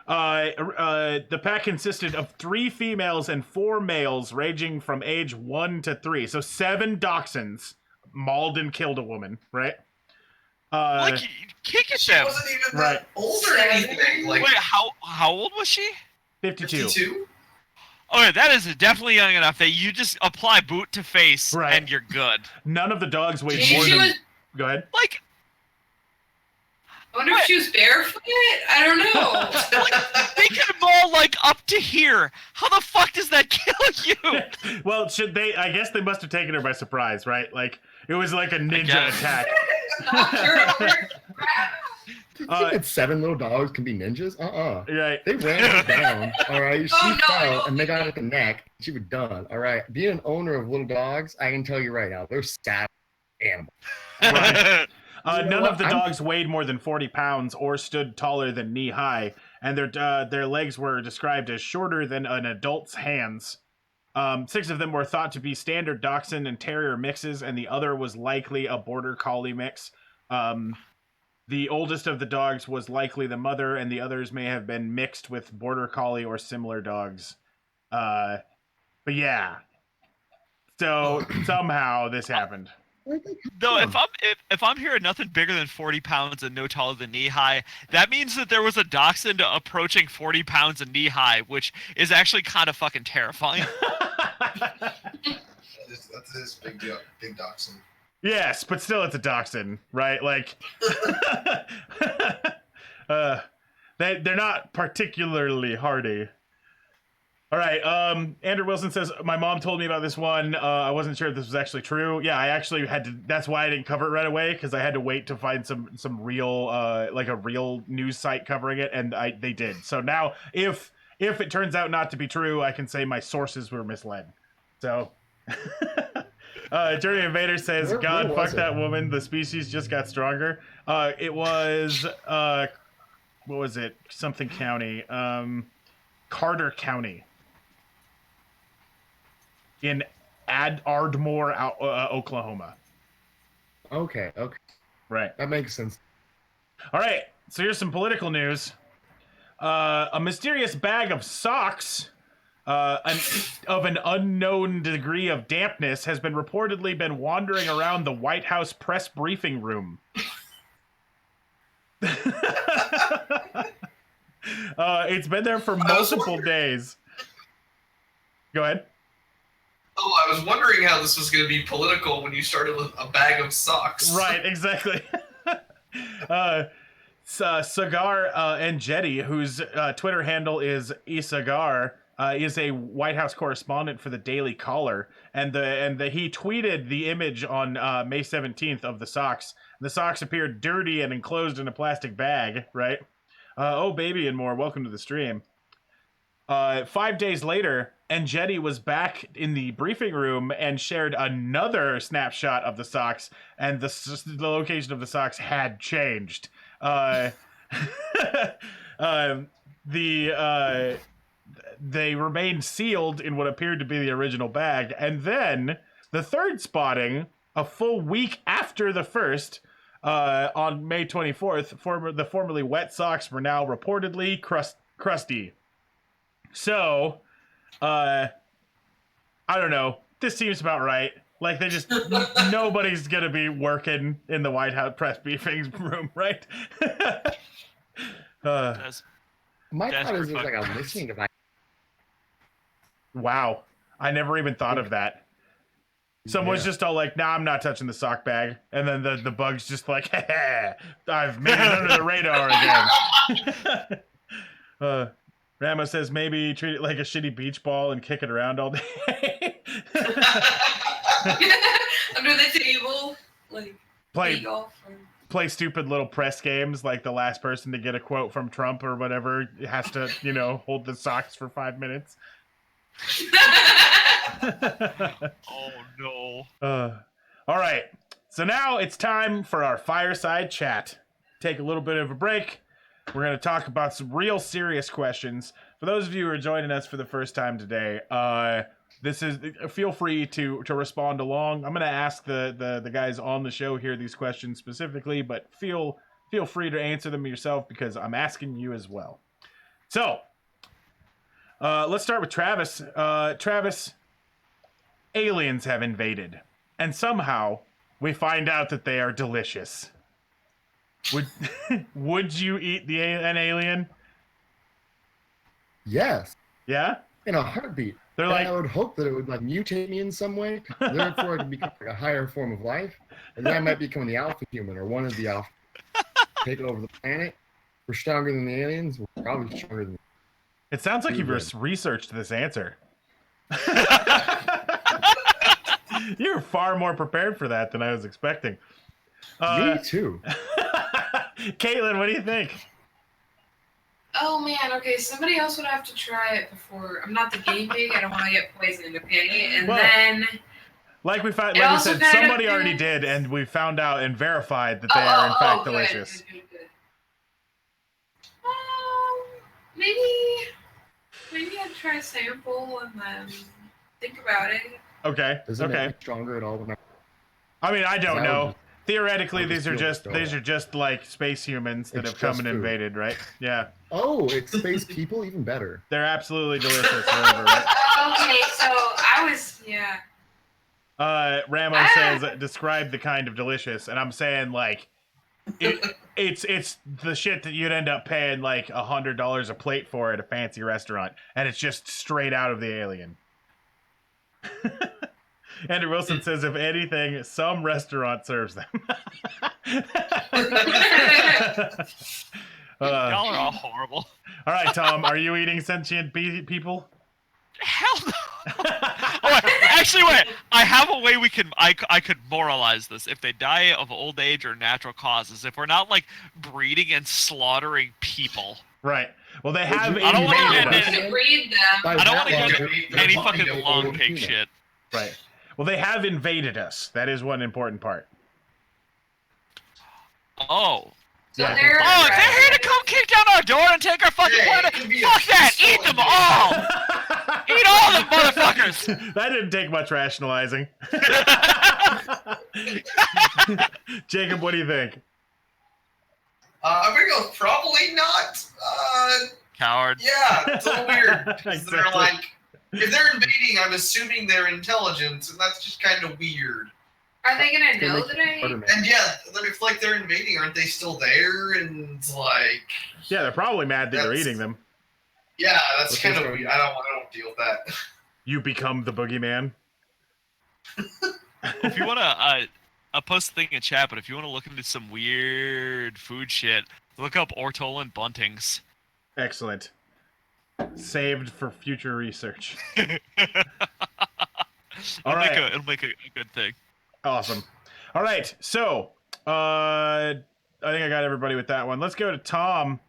The pack consisted of 3 females and 4 males, ranging from age 1 to 3. So 7 dachshunds mauled and killed a woman, right? Like, kick at She them. wasn't even Right. that old or anything. Like, Wait, how old was she? 52. 52? Okay, that is definitely young enough that you just apply boot to face Right. and you're good. None of the dogs weighed Maybe more she than... was. Go ahead. Like, I wonder if she was barefoot. I don't know. they could maul like up to here. How the fuck does that kill you? Well, I guess they must have taken her by surprise, right? Like, it was like a ninja guess. attack. Knocked her over. You think that 7 little dogs can be ninjas? Right. They ran her down. All right. She Oh, no, I fell don't and they think got at the neck. She was done. All right. Being an owner of little dogs, I can tell you right now, they're savage animals. Right. You know None what? of the dogs weighed more than 40 pounds or stood taller than knee high, and their legs were described as shorter than an adult's hands. 6 of them were thought to be standard dachshund and terrier mixes, and the other was likely a border collie mix. The oldest of the dogs was likely the mother, and the others may have been mixed with border collie or similar dogs. But yeah. So somehow this happened. Though if I'm hearing nothing bigger than 40 pounds and no taller than knee high, that means that there was a dachshund approaching 40 pounds and knee high, which is actually kind of fucking terrifying. That's his big dachshund. Yes, but still it's a dachshund, right? Like, they're not particularly hardy. All right, Andrew Wilson says, my mom told me about this one. I wasn't sure if this was actually true. Yeah, I actually had to, that's why I didn't cover it right away, because I had to wait to find some real, like a real news site covering it, and they did. So now, if it turns out not to be true, I can say my sources were misled. So... Journey Invader says, Where God, fuck was it? that woman. The species just got stronger. It was, what was it? Something county. Carter County. In Ardmore, Oklahoma. Okay. Right. That makes sense. All right. So here's some political news. A mysterious bag of socks... of an unknown degree of dampness has been reportedly been wandering around the White House press briefing room. It's been there for multiple days. Go ahead. Oh, I was wondering how this was going to be political when you started with a bag of socks. Right, exactly. Sagar Enjeti, whose Twitter handle is Isagar, is a White House correspondent for the Daily Caller, and he tweeted the image on May 17th of the socks. The socks appeared dirty and enclosed in a plastic bag, right? Oh, baby and more, welcome to the stream. 5 days later, Enjeti was back in the briefing room and shared another snapshot of the socks, and the location of the socks had changed. They remained sealed in what appeared to be the original bag. And then the third spotting, a full week after the first, on May 24th, the formerly wet socks were now reportedly crusty. So, I don't know. This seems about right. Like, they just, nobody's going to be working in the White House press briefing room, right? My thought is Desperate there's like a fuckers. listening device. Wow. I never even thought of that. Someone's Yeah. just all like, nah, I'm not touching the sock bag. And then the bug's just like, I've made it under the radar again. Rama says maybe treat it like a shitty beach ball and kick it around all day. Under the table, like play golf. play stupid little press games, like the last person to get a quote from Trump or whatever has to, hold the socks for 5 minutes. Oh no. All right. So now it's time for our fireside chat. Take a little bit of a break. We're going to talk about some real serious questions. For those of you who are joining us for the first time today, feel free to respond along. I'm going to ask the guys on the show here these questions specifically, but feel free to answer them yourself because I'm asking you as well. So, let's start with Travis. Travis, aliens have invaded, and somehow we find out that they are delicious. Would you eat an alien? Yes, Yeah? in a heartbeat. They're And like, I would hope that it would like mutate me in some way, therefore I could become like a higher form of life, and then I might become the alpha human or one of the alpha. Take over the planet. We're stronger than the aliens. We're probably stronger than. it sounds like you've Good. researched this answer. You're far more prepared for that than I was expecting. Me too. Caitlin, what do you think? Oh man, okay, somebody else would have to try it before. I'm not the guinea pig, I don't want to get poisoned, okay? And Well, then... Like we It said, also kind of somebody already depends. did, and we found out and verified that they are in fact good, delicious. Good. Maybe I'd try a sample and then think about it. Okay. Does it Okay. make me stronger at all? When I mean, I don't That would know. just- Theoretically, I'll these just are feel just like just like space humans that It's have come just and food. invaded, right? Yeah, Oh, it's space people, even better. they're absolutely delicious. Whatever, right? Okay, so I was, yeah. Ramo says, describe the kind of delicious, and I'm saying like, it's the shit that you'd end up paying like $100 a plate for at a fancy restaurant, and it's just straight out of the alien. Andrew Wilson says, if anything, some restaurant serves them. Y'all are all horrible. All right, Tom, are you eating sentient people? Hell no. Oh, actually, wait. I have a way I could moralize this. If they die of old age or natural causes, if we're not like breeding and slaughtering people. Right. Well, they have you- I don't wanna invaded get us. into- To breed them. By I don't that want to logic, get they're any fucking fucking old long and pig peanut. shit. Right. Well, they have invaded us. That is one important part. Oh. So Yeah. they're Oh, if they're here to come kick down our door and take our fucking Hey, planet, it could be a fuck that! peaceful Eat them invasion. all! Eat all them motherfuckers! That didn't take much rationalizing. Jacob, what do you think? I'm gonna go probably not. Coward. Yeah, it's a little weird. 'Cause Exactly. They're like, if they're invading, I'm assuming they're intelligent, and that's just kind of weird. Are they gonna They know make that I? Spider-Man. And yeah, if like they're invading, aren't they still there? And it's like, Yeah, they're probably mad that you're That's- eating them. yeah, that's What's kind this of one? weird. I don't deal with that. You become the boogeyman. If you wanna, I'll post a thing in chat, but if you wanna look into some weird food shit, look up ortolan buntings. Excellent. Saved for future research. All right. It'll make a good thing. Awesome. All right. So, I think I got everybody with that one. Let's go to Tom.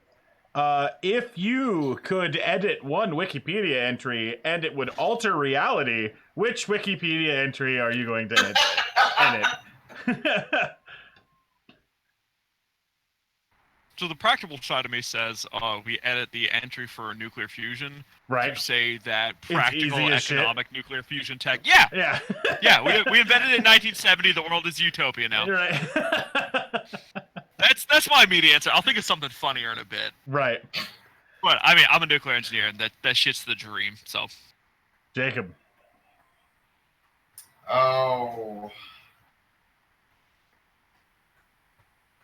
If you could edit one Wikipedia entry and it would alter reality, which Wikipedia entry are you going to edit? So the practical side of me says we edit the entry for nuclear fusion Right. to say that easy practical as shit. economic nuclear fusion tech. Yeah, Yeah. yeah. We invented it in 1970. The world is utopia now. You're right. That's my immediate answer. I'll think of something funnier in a bit. Right. But I mean, I'm a nuclear engineer, and that shit's the dream. So Jacob. Oh.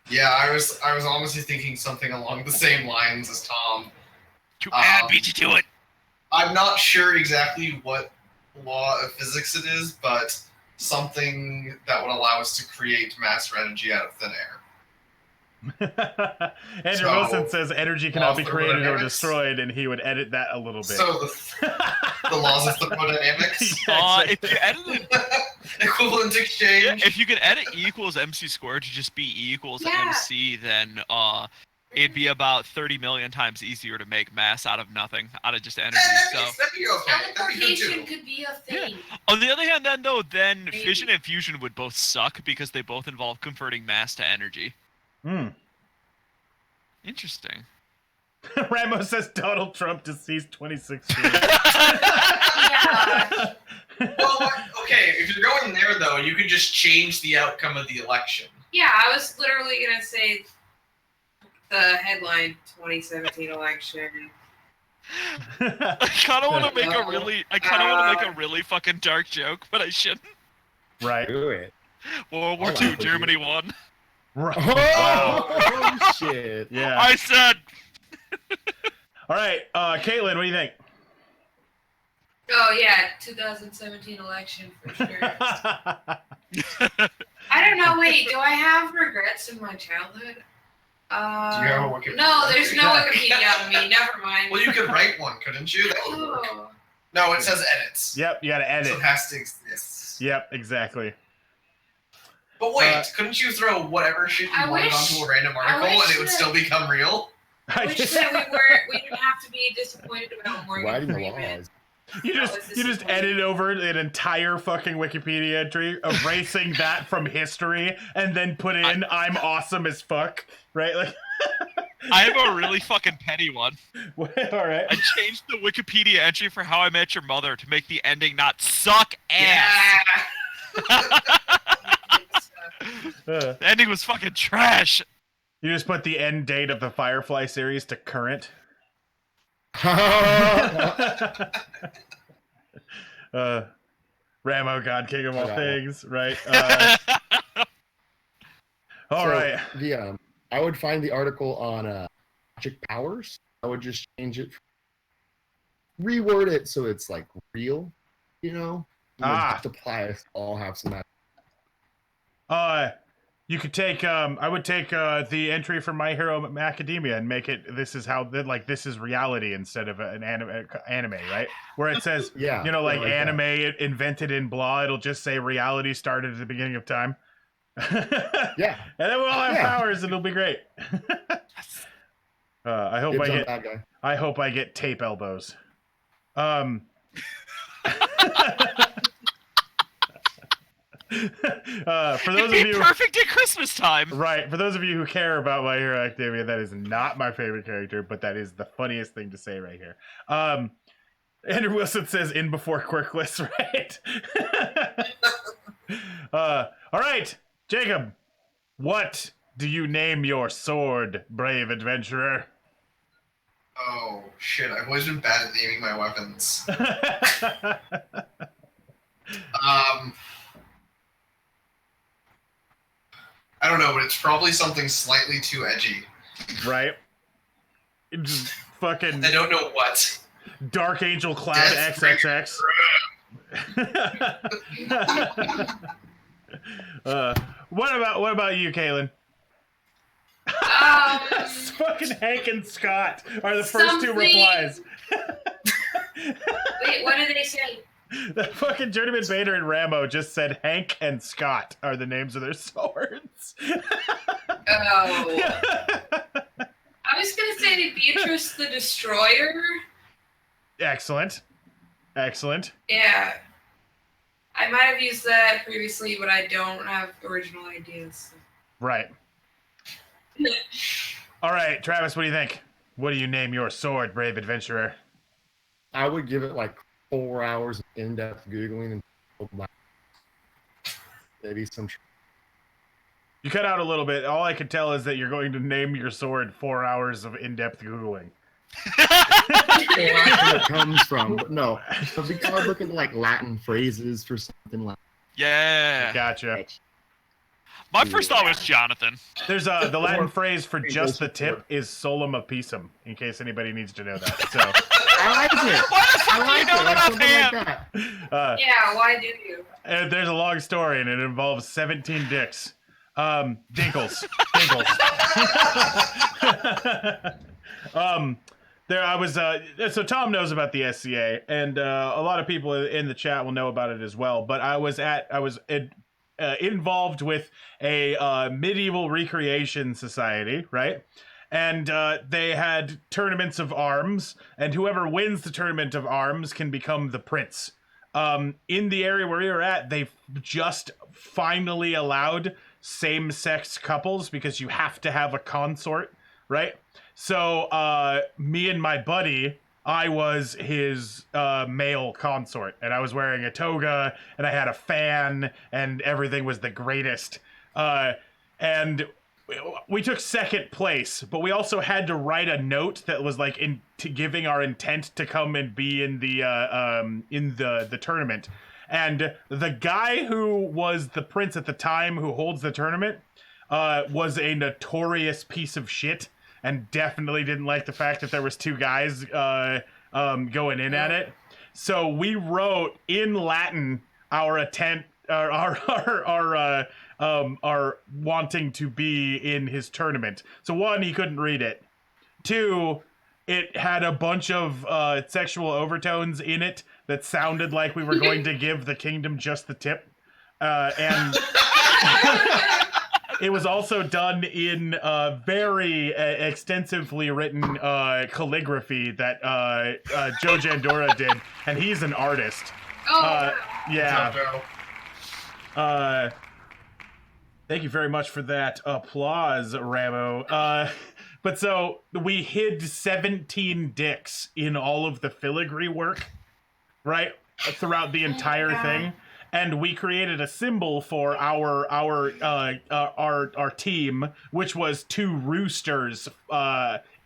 Yeah, I was honestly thinking something along the same lines as Tom. Too bad, beat you to it. I'm not sure exactly what law of physics it is, but something that would allow us to create mass energy out of thin air. Andrew Wilson says energy cannot be created or destroyed, and he would edit that a little bit. So the laws of thermodynamics? If you edit equivalent exchange? Yeah, if you could edit E equals MC squared to just be E equals MC, then it'd be about 30 million times easier to make mass out of nothing, out of just energy. That'd be okay. Teleportation could be a thing. Yeah. On the other hand, then fission and fusion would both suck because they both involve converting mass to energy. Interesting. Ramos says Donald Trump deceased 2016. Yeah. Well, okay, if you're going there, though, you could just change the outcome of the election. Yeah, I was literally going to say the headline 2017 election. I kind of want to make a really fucking dark joke, but I shouldn't. Right. Do it. World War II, Germany won. Right. Wow. Wow. Oh, shit. Yeah. I said. All right, Caitlin, what do you think? Oh, yeah, 2017 election for sure. I don't know, wait, do I have regrets in my childhood? Do you have a Wikipedia? No, there's no Wikipedia on me, never mind. Well, you could write one, couldn't you? That would work. Oh. No, it says edits. Yep, you gotta edit. So it has to exist. Yep, exactly. But wait, couldn't you throw whatever shit you wanted onto a random article and it would still become real? I wish that we didn't have to be disappointed about Morgan Freeman. You just edit over an entire fucking Wikipedia entry, erasing that from history, and then put in "I'm awesome as fuck," right? Like, I have a really fucking petty one. All right. I changed the Wikipedia entry for How I Met Your Mother to make the ending not suck ass. Yeah. The ending was fucking trash. You just put the end date of the Firefly series to current. Ramo, God King of all things, right? All right. I would find the article on magic powers. I would just change it, reword it so it's like real, multipliers all have some magic. You could take I would take the entry from My Hero Academia and make it this is reality instead of an anime, right? Where it says anime invented in blah, it'll just say reality started at the beginning of time. Yeah. And then we'll all have powers and it'll be great. I hope I get tape elbows. For those of you perfect at Christmas time, right? For those of you who care about My Hero Academia, that is not my favorite character, but that is the funniest thing to say right here. Andrew Wilson says "in before quirkless," right? All right, Jacob, what do you name your sword, brave adventurer? Oh shit! I've always been bad at naming my weapons. I don't know, but it's probably something slightly too edgy. Right? Just fucking... I don't know what. Dark Angel Cloud XXX. What about you, Kaylin? Fucking Hank and Scott are the first two replies. Wait, what did they say? The fucking Journeyman Bader and Rambo just said Hank and Scott are the names of their swords. Oh. I was going to say Beatrice the Destroyer. Excellent. Yeah. I might have used that previously, but I don't have original ideas. Right. All right, Travis, what do you think? What do you name your sword, brave adventurer? I would give it like 4 hours of in-depth Googling and maybe some... You cut out a little bit. All I could tell is that you're going to name your sword 4 hours of in-depth Googling. Where it comes from, but no. So we start looking at like Latin phrases for something like... Yeah. Gotcha. My first thought was Jonathan. There's the Latin phrase for just the tip is solum apicum, in case anybody needs to know that. So I like it. Why the fuck I like do you know it. that Like something offhand? like that. Yeah, why do you? and there's a long story, and it involves 17 dicks. Dinkles. There I was. So Tom knows about the SCA, and a lot of people in the chat will know about it as well. But I was involved with a medieval recreation society, right? And they had tournaments of arms, and whoever wins the tournament of arms can become the prince. In the area where we were at, they've just finally allowed same-sex couples because you have to have a consort, right? So me and my buddy, I was his male consort, and I was wearing a toga, and I had a fan, and everything was the greatest. And we took second place, but we also had to write a note that was like giving our intent to come and be in the tournament. And the guy who was the prince at the time, who holds the tournament, was a notorious piece of shit, and definitely didn't like the fact that there was two guys going in at it. So we wrote in Latin our wanting to be in his tournament. So one, he couldn't read it. Two, it had a bunch of sexual overtones in it that sounded like we were going to give the kingdom just the tip. And it was also done in very extensively written calligraphy that Joe Jandora did, and he's an artist. Oh, Yeah. Thank you very much for that applause, Ramo. But so we hid 17 dicks in all of the filigree work, right, throughout the entire thing, and we created a symbol for our team, which was two roosters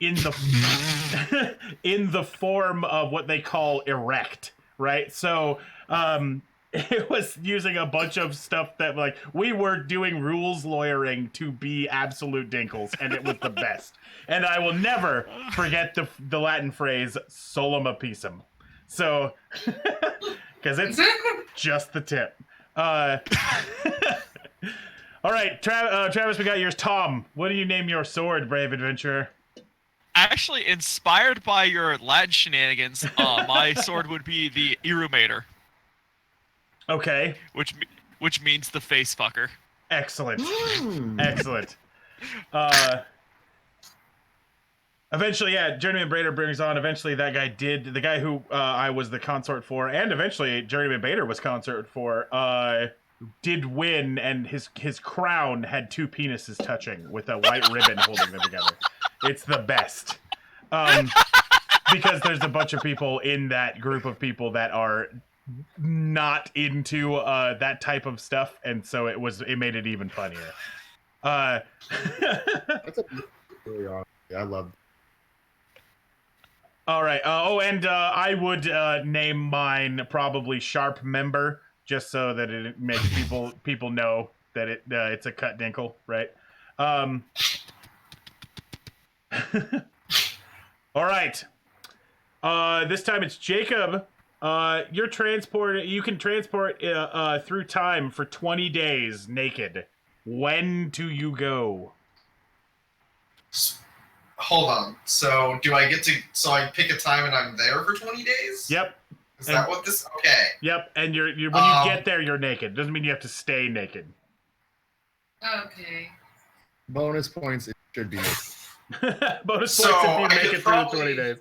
in the in the form of what they call erect, right? So it was using a bunch of stuff that, like, we were doing rules lawyering to be absolute dinkles, and it was the best. And I will never forget the Latin phrase solum apicum. So, because it's just the tip. All right, Travis, we got yours. Tom, what do you name your sword, brave adventurer? Actually, inspired by your Latin shenanigans, my sword would be the Irumator. Okay. Which means the face fucker. Excellent. Excellent. Eventually, yeah, Journeyman Bader brings on, eventually that guy the guy who I was the consort for, and eventually Journeyman Bader was consort for, did win, and his crown had two penises touching with a white ribbon holding them together. It's the best. Because there's a bunch of people in that group of people that are not into that type of stuff, and so it made it even funnier. That's really awesome. Yeah, I love. All right. And I would name mine probably Sharp Member, just so that it makes people know that it's a cut dinkle, right? All right. This time it's Jacob. You can transport through time for 20 days naked. When do you go? Hold on. So do I I pick a time and I'm there for 20 days? Yep. Is that what this? Okay. Yep. And when you get there, you're naked. Doesn't mean you have to stay naked. Okay. Bonus points. It should be naked. Bonus points if you make it through the 20 days.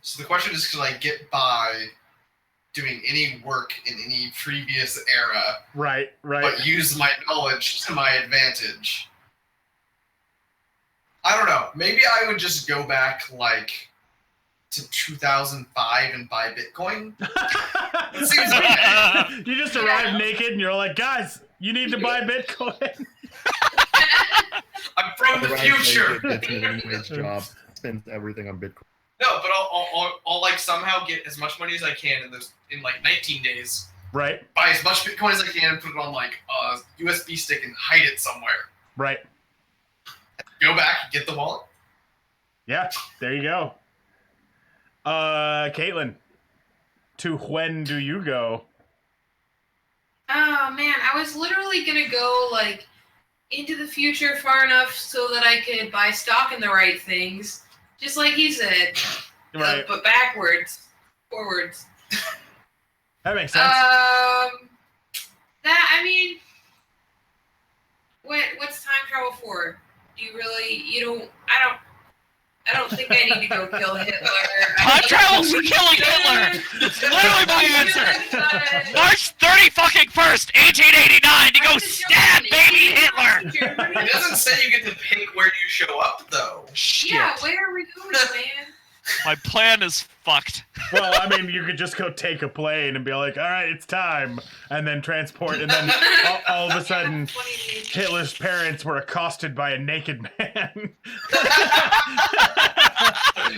So the question is, could I get by doing any work in any previous era, right, but use my knowledge to my advantage? I don't know. Maybe I would just go back to 2005 and buy Bitcoin. It seems okay. You just arrive naked and you're like, guys, you need to buy Bitcoin. I'm from the future. Gets me an image job. Spends everything on Bitcoin. No, but I'll somehow get as much money as I can in 19 days, Right. buy as much Bitcoin as I can, put it on like a USB stick, and hide it somewhere. Right. Go back, get the wallet. Yeah, there you go. Caitlin, to when do you go? Oh man, I was literally gonna go like into the future far enough so that I could buy stock in the right things, just like he said. Right. But backwards, forwards. That makes sense. What's time travel for? I don't think I need to go kill Hitler. Time travel's for killing Hitler! That's literally my answer! March 1st, 1889 to go stab baby Hitler! It doesn't say you get to pick where you show up, though. Shit. Yeah, where are we going, man? My plan is fucked. Well, I mean, you could just go take a plane and be like, all right, it's time, and then transport, and then all of a sudden, Hitler's parents were accosted by a naked man.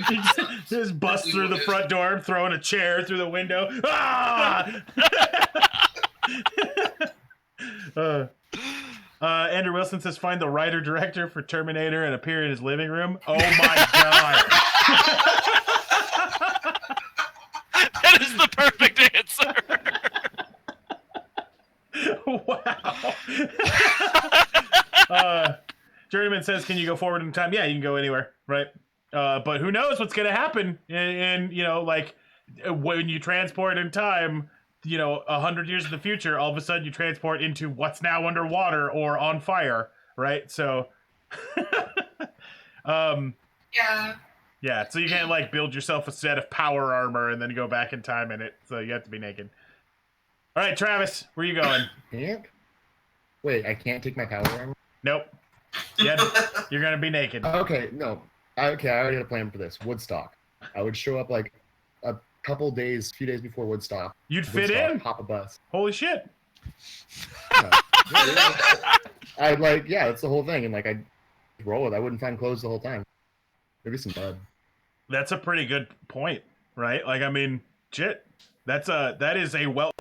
He just busts through the front door, throwing a chair through the window. Ah! Andrew Wilson says, find the writer-director for Terminator and appear in his living room. Oh my god. That is the perfect answer. Wow. Journeyman says, can you go forward in time? Yeah, you can go anywhere, right? But who knows what's going to happen? And, you know, like, when you transport in time, you know, 100 years in the future, all of a sudden you transport into what's now underwater or on fire, right? So, yeah, so you can't, like, build yourself a set of power armor and then go back in time in it, so you have to be naked. All right, Travis, where you going? Can't? Wait, I can't take my power armor? Nope. Yeah, you're going to be naked. Okay, no. Okay, I already had a plan for this. Woodstock. I would show up, like, a few days before Woodstock. You'd fit in? Hop a bus. Holy shit. Yeah. I'd, like, yeah, that's the whole thing. And, like, I'd roll it. I wouldn't find clothes the whole time. Maybe some bud. That's a pretty good point, right? Like, I mean, shit. That is a well...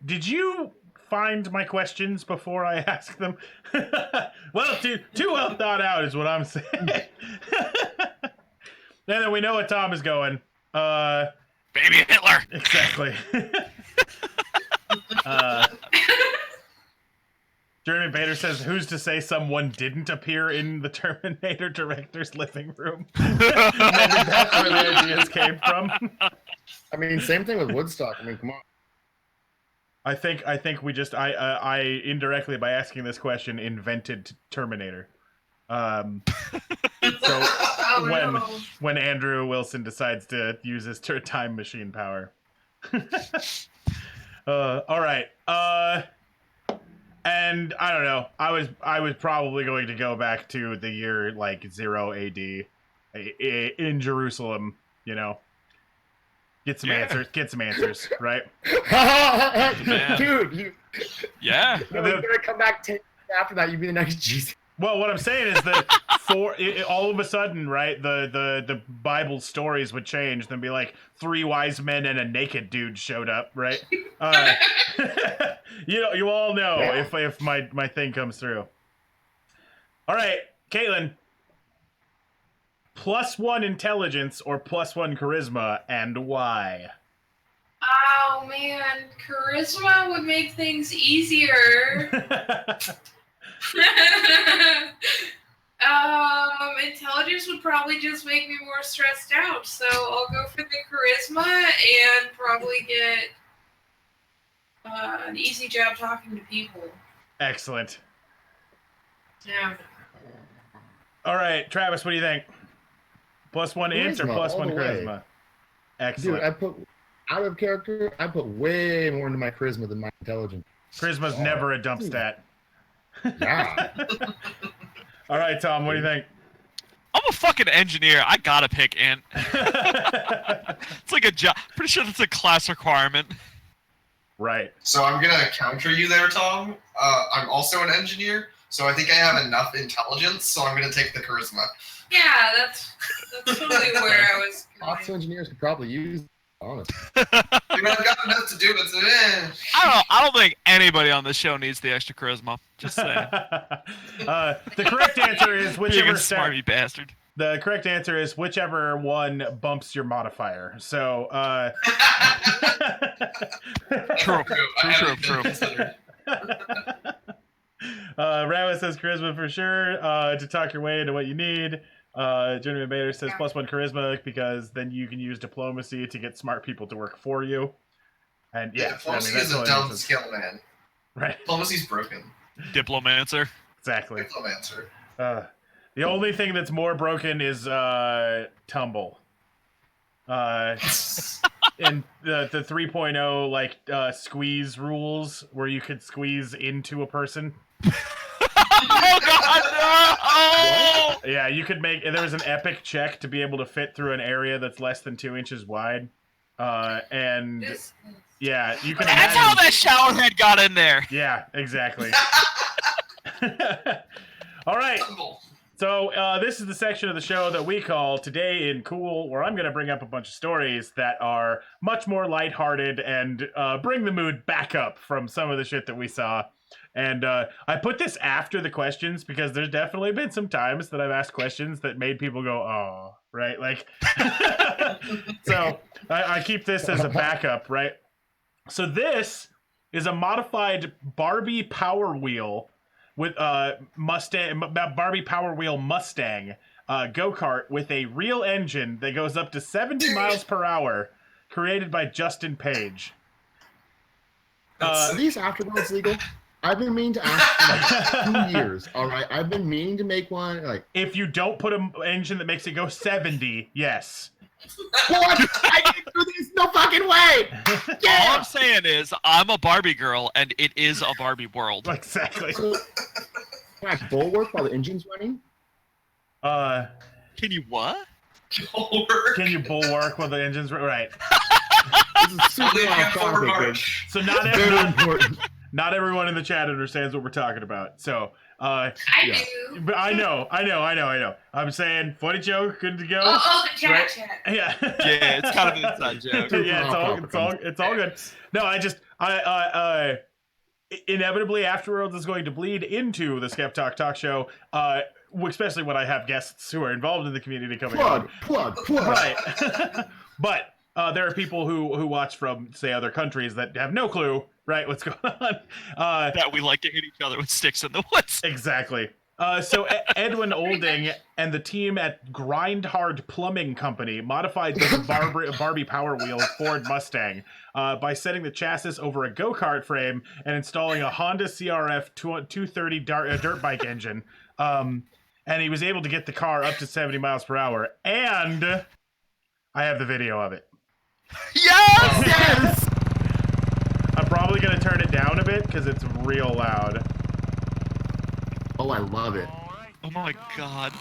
Did you find my questions before I asked them? Well, too well thought out is what I'm saying. And then we know what Tom is going. Baby Hitler! Exactly. Jeremy Bader says, who's to say someone didn't appear in the Terminator director's living room? Maybe that's where the ideas came from. I mean, same thing with Woodstock. I mean, come on. I think we just I indirectly, by asking this question, invented Terminator. So when Andrew Wilson decides to use his time machine power. All right. And I don't know. I was probably going to go back to the year like 0 AD in Jerusalem, you know. Get some answers, right? Dude, yeah. You're gonna come back 10 years after that, you'd be the next Jesus. Well, what I'm saying is that all of a sudden, right, the Bible stories would change. Then be like 3 wise men and a naked dude showed up, right? You all know if my thing comes through. All right, Caitlin. +1 intelligence or +1 charisma, and why? Oh man, charisma would make things easier. Intelligence would probably just make me more stressed out, so I'll go for the charisma and probably get an easy job talking to people. Excellent. Yeah. All right, Travis, what do you think? +1 int or +1 charisma? Way. Excellent. Dude, out of character, I put way more into my charisma than my intelligence. Charisma's never a dump stat. Yeah. All right, Tom, what do you think? I'm a fucking engineer. I gotta pick int. It's like a job. Pretty sure that's a class requirement. Right. So I'm gonna counter you there, Tom. I'm also an engineer, so I think I have enough intelligence. So I'm gonna take the charisma. Yeah, that's totally where I was going. Lots of engineers could probably use Honest. I've got enough to do it. So, I don't think anybody on this show needs the extra charisma. Just saying. The correct answer is Being whichever a smarmy bastard. The correct answer is whichever one bumps your modifier. So, True. Rabbit says charisma for sure to talk your way into what you need. Journeyman Bader says +1 charisma because then you can use diplomacy to get smart people to work for you. And yeah, diplomacy is a dumb skill, man. Right. Diplomacy's broken. Diplomancer. Exactly. Diplomancer. The only thing that's more broken is tumble. In the 3.0 like squeeze rules where you could squeeze into a person. Oh God, no! Yeah, you could make. There was an epic check to be able to fit through an area that's less than 2 inches wide, and yeah, you can. That's how that shower head got in there. Yeah, exactly. All right. So this is the section of the show that we call Today in Cool, where I'm going to bring up a bunch of stories that are much more lighthearted and bring the mood back up from some of the shit that we saw. And I put this after the questions because there's definitely been some times that I've asked questions that made people go, oh, right? Like, so I keep this as a backup, right? So this is a modified Barbie Power Wheel with Barbie Power Wheel Mustang go-kart with a real engine that goes up to 70 miles per hour, created by Justin Page. Are these afterwards legal? I've been meaning to ask for like 2 years. All right, I've been meaning to make one. Like, if you don't put an engine that makes it go 70, yes. what? I didn't do this. No fucking way. Yeah. All I'm saying is, I'm a Barbie girl, and it is a Barbie world. Exactly. Can I bulwark while the engine's running? Can you what? Can you bulwark while the engine's right? This is super off topic. So Very important. not everyone in the chat understands what we're talking about. So I do. but I know. I'm saying funny joke, good to go. Oh, the chat, right? chat. Yeah. Yeah, it's kind of an inside joke. Yeah, it's all good. No, I inevitably afterwards is going to bleed into the Skeptalk talk show, especially when I have guests who are involved in the community coming on. Plug. Right. But there are people who watch from, say, other countries that have no clue, right, what's going on. That we like to hit each other with sticks in the woods. Exactly. So Edwin Olding and the team at Grind Hard Plumbing Company modified the Barbie Power Wheel Ford Mustang by setting the chassis over a go-kart frame and installing a Honda CRF 230 dirt bike engine. And he was able to get the car up to 70 miles per hour. And I have the video of it. Yes! I'm probably going to turn it down a bit because it's real loud. Oh, I love it. Oh my God.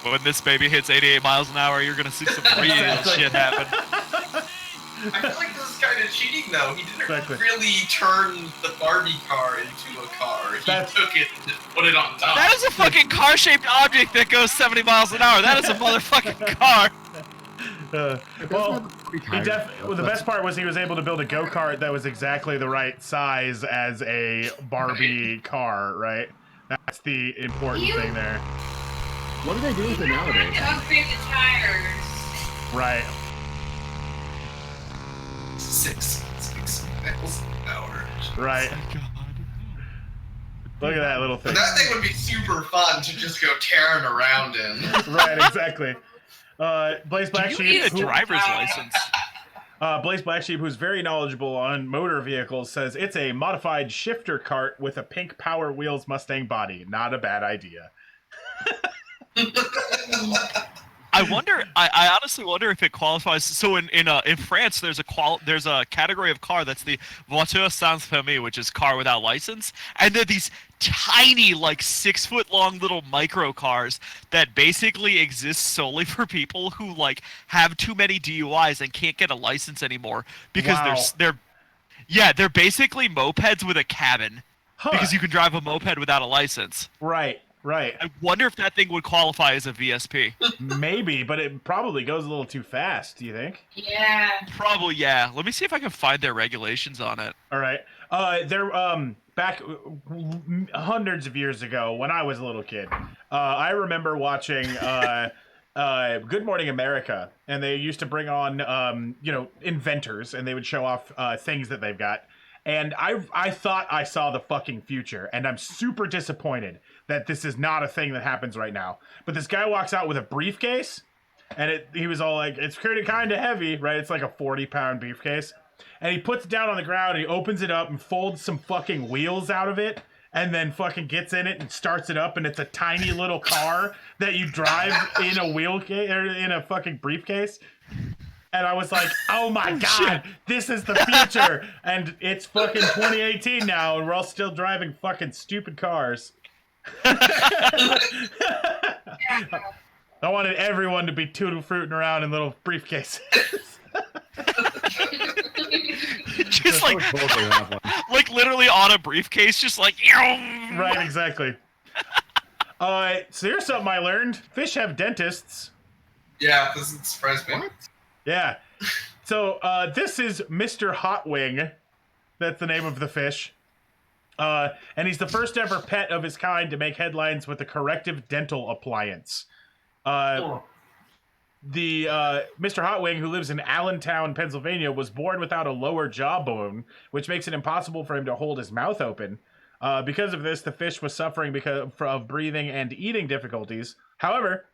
When this baby hits 88 miles an hour, you're gonna see some real shit happen. I feel like this is kind of cheating, though. He didn't Exactly. really turn the Barbie car into a car. He took it and just put it on top. That is a fucking car-shaped object that goes 70 miles an hour. That is a motherfucking car. The best part was he was able to build a go-kart that was exactly the right size as a Barbie car, right? That's the important thing there. What are they doing with it nowadays? Upgrade the tires. Right. 6 miles an hour. Right. Oh God. Look at that little thing. That thing would be super fun to just go tearing around in. Right, exactly. Blaze Black You Sheep. need a driver's license. Blaze Black Sheep, who's very knowledgeable on motor vehicles, says it's a modified shifter cart with a pink Power Wheels Mustang body. Not a bad idea. I wonder. I honestly wonder if it qualifies. So in France, there's a category of car that's the voiture sans permis, which is car without license, and they're these tiny, like 6 foot long little micro cars that basically exist solely for people who like have too many DUIs and can't get a license anymore because Wow. they're Yeah, they're basically mopeds with a cabin Huh. because you can drive a moped without a license. Right. I wonder if that thing would qualify as a VSP. Maybe, but it probably goes a little too fast, do you think? Yeah. Probably, yeah. Let me see if I can find their regulations on it. All right. They're back hundreds of years ago when I was a little kid. I remember watching Good Morning America, and they used to bring on inventors, and they would show off things that they've got. And I thought I saw the fucking future, and I'm super disappointed that this is not a thing that happens right now. But this guy walks out with a briefcase, and he was all like, it's pretty kind of heavy, right? It's like a 40-pound briefcase. And he puts it down on the ground, and he opens it up and folds some fucking wheels out of it, and then fucking gets in it and starts it up, and it's a tiny little car that you drive in a wheelcase or in a fucking briefcase. And I was like, oh my god, this is the future. And it's fucking 2018 now, and we're all still driving fucking stupid cars. I wanted everyone to be fruiting around in little briefcases. Just like literally on a briefcase, just like Right, exactly. So here's something I learned. Fish have dentists. Yeah, this doesn't surprise me. What? Yeah. So this is Mr. Hotwing. That's the name of the fish. And he's the first ever pet of his kind to make headlines with a corrective dental appliance. The Mr. Hotwing, who lives in Allentown, Pennsylvania, was born without a lower jawbone, which makes it impossible for him to hold his mouth open. Because of this, the fish was suffering because of breathing and eating difficulties. However,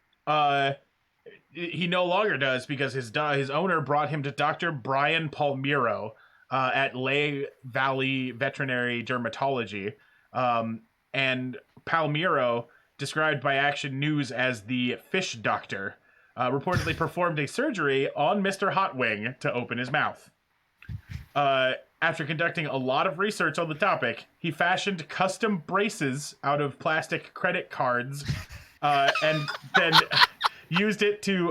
he no longer does because his owner brought him to Dr. Brian Palmiro at Lehigh Valley Veterinary Dermatology. And Palmiro, described by Action News as the fish doctor, reportedly performed a surgery on Mr. Hotwing to open his mouth. After conducting a lot of research on the topic, he fashioned custom braces out of plastic credit cards and then used it to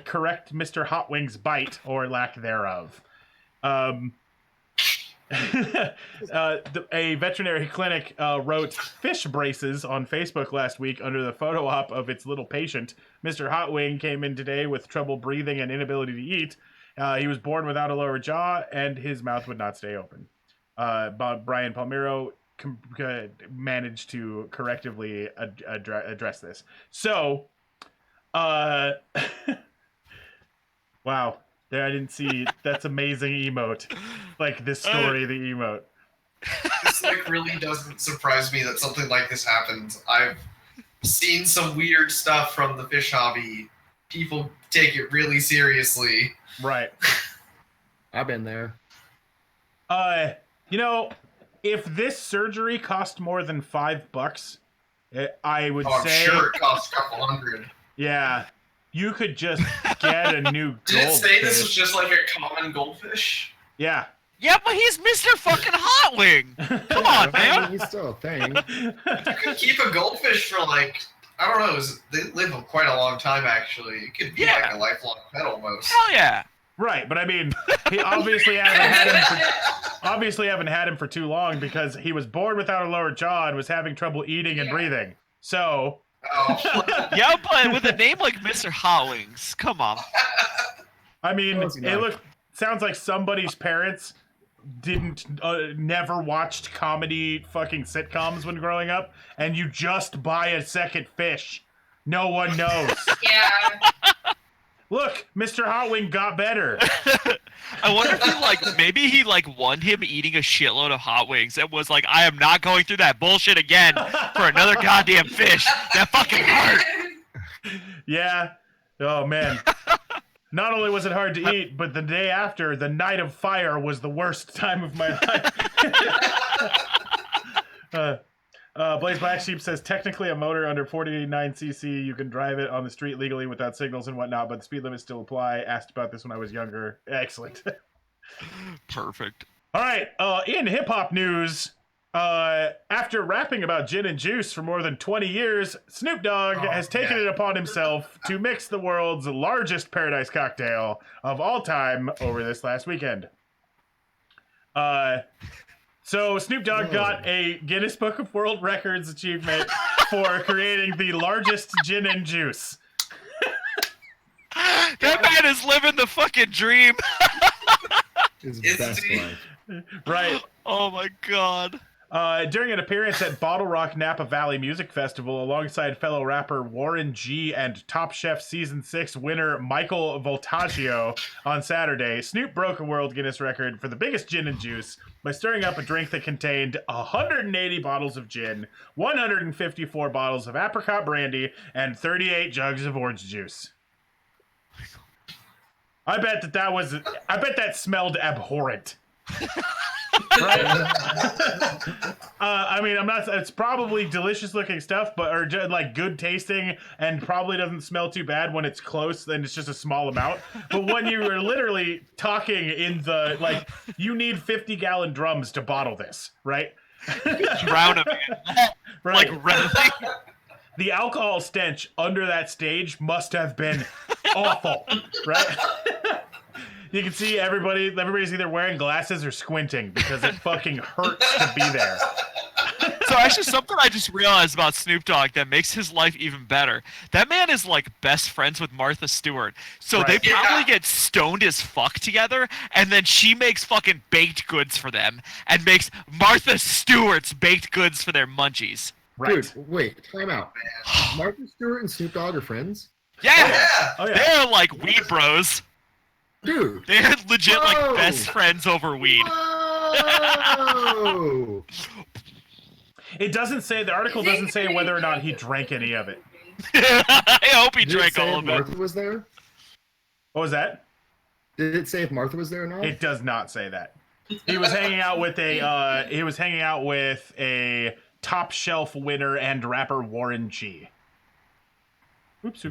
correct Mr. Hotwing's bite, or lack thereof. A veterinary clinic wrote fish braces on Facebook last week under the photo op of its little patient. Mr. Hotwing came in today with trouble breathing and inability to eat. He was born without a lower jaw, and his mouth would not stay open. Brian Palmiro managed to correctively address this. So, wow. There, I didn't see. That's amazing emote. Like this story, the emote. This really doesn't surprise me that something like this happens. I've seen some weird stuff from the fish hobby. People take it really seriously. Right. I've been there. If this surgery cost more than $5, I would I'm say. sure it costs a couple $100. Yeah. You could just get a new Did it say this was goldfish. just like a common goldfish? Yeah. Yeah, but he's Mr. fucking Hotwing. Come on, I mean, man. he's still a thing. You could keep a goldfish for I don't know, they live quite a long time actually. It could be like a lifelong pet almost. Hell yeah. Right, but I mean, he obviously haven't had him for too long because he was born without a lower jaw and was having trouble eating and breathing. So. Oh. Yeah, but with a name like Mr. Hotwings, come on. I mean, Close enough. sounds like somebody's parents never watched comedy fucking sitcoms when growing up, and you just buy a second fish. No one knows. Yeah. Look, Mr. Hotwing got better. I wonder if maybe he won him eating a shitload of hot wings and was like, I am not going through that bullshit again for another goddamn fish. That fucking hurt. Yeah. Oh man. Not only was it hard to eat, but the day after, the night of fire was the worst time of my life. Blaze Black Sheep says, technically a motor under 49cc, you can drive it on the street legally without signals and whatnot, but the speed limits still apply. Asked about this when I was younger. Excellent. Perfect. All right, in hip-hop news, after rapping about gin and juice for more than 20 years, Snoop Dogg has taken it upon himself to mix the world's largest paradise cocktail of all time over this last weekend. So Snoop Dogg got a Guinness Book of World Records achievement for creating the largest gin and juice. That man is living the fucking dream. His Is best he? life. Right. Oh my god. During an appearance at Bottle Rock Napa Valley Music Festival alongside fellow rapper Warren G and Top Chef Season 6 winner Michael Voltaggio on Saturday, Snoop broke a world Guinness record for the biggest gin and juice by stirring up a drink that contained 180 bottles of gin, 154 bottles of apricot brandy, and 38 jugs of orange juice. I bet that smelled abhorrent. Right? I mean, it's probably delicious looking stuff, or like good tasting, and probably doesn't smell too bad when it's close, then it's just a small amount. But when you are literally talking in the, like, you need 50-gallon drums to bottle this, right? Drown a man. Right. Like, readily. The alcohol stench under that stage must have been awful, right? You can see everybody's either wearing glasses or squinting because it fucking hurts to be there. So actually, something I just realized about Snoop Dogg that makes his life even better. That man is like best friends with Martha Stewart. So Right. they probably get stoned as fuck together, and then she makes fucking baked goods for them, and makes Martha Stewart's baked goods for their munchies. Right. Dude, wait, time out. Martha Stewart and Snoop Dogg are friends? Yeah! Yeah. Oh yeah. They're like weed bros. Dude. They're legit like Whoa. best friends over weed. Whoa! It doesn't say, the article doesn't say whether or not he drank any of it. I hope he Did it drank say all if of it. Martha was there? What was that? Did it say if Martha was there or not? It does not say that. He was hanging out with a top shelf winner and rapper Warren G. Oops.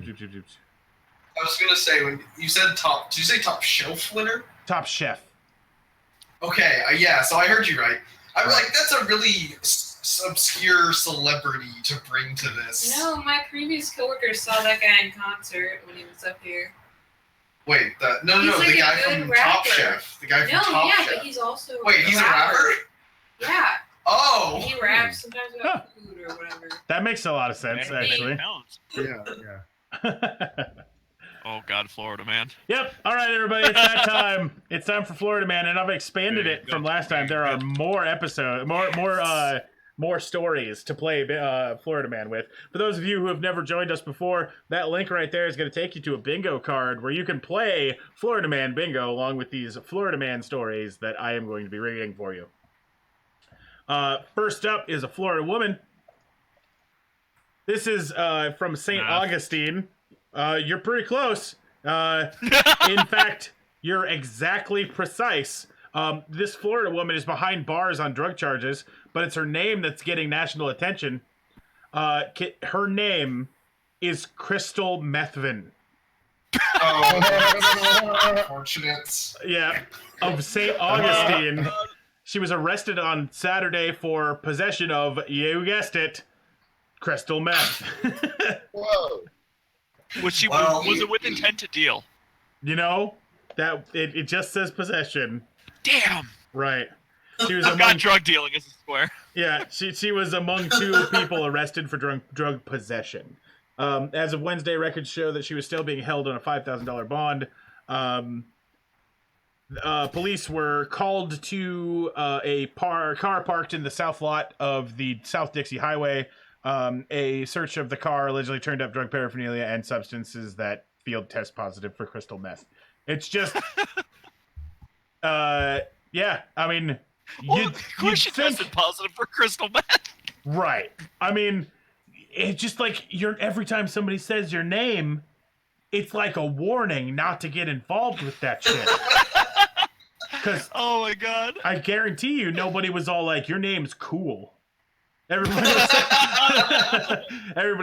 I was gonna say, when you said top, did you say top shelf winner? Top chef. Okay, yeah, so I heard you right. I'm like, that's a really obscure celebrity to bring to this. No, my previous coworkers saw that guy in concert when he was up here. Wait, no, He's like the a guy good from rapper. Top Chef. The guy from No, Top yeah, Chef. but he's also Wait, he's a rapper? Yeah, Oh! he raps sometimes about food or whatever. That makes a lot of sense, actually. Yeah. Oh god, Florida man. Yep. All right, everybody. It's that time. It's time for Florida Man, and I've expanded it from last time. There are more episodes, more stories to play Florida Man with. For those of you who have never joined us before, that link right there is going to take you to a bingo card where you can play Florida Man bingo along with these Florida Man stories that I am going to be reading for you. First up is a Florida woman. This is from St. Augustine. You're pretty close. In fact, you're exactly precise. This Florida woman is behind bars on drug charges, but it's her name that's getting national attention. Her name is Crystal Methvin. Oh, unfortunate. Yeah, of St. Augustine. She was arrested on Saturday for possession of, you guessed it, crystal meth. Whoa. Was it with intent to deal? You know, that it just says possession. Damn. Right. She was Got drug dealing as a square. Yeah, she was among 2 people arrested for drug possession. As of Wednesday, records show that she was still being held on a $5,000 bond. Police were called to a car parked in the south lot of the South Dixie Highway. A search of the car allegedly turned up drug paraphernalia and substances that field test positive for crystal meth. It's just, yeah. I mean, Well, of course she tested positive for crystal meth. Right. I mean, it's just like every time somebody says your name, it's like a warning not to get involved with that shit. Because oh my god, I guarantee you, nobody was all like, "Your name's cool." Everybody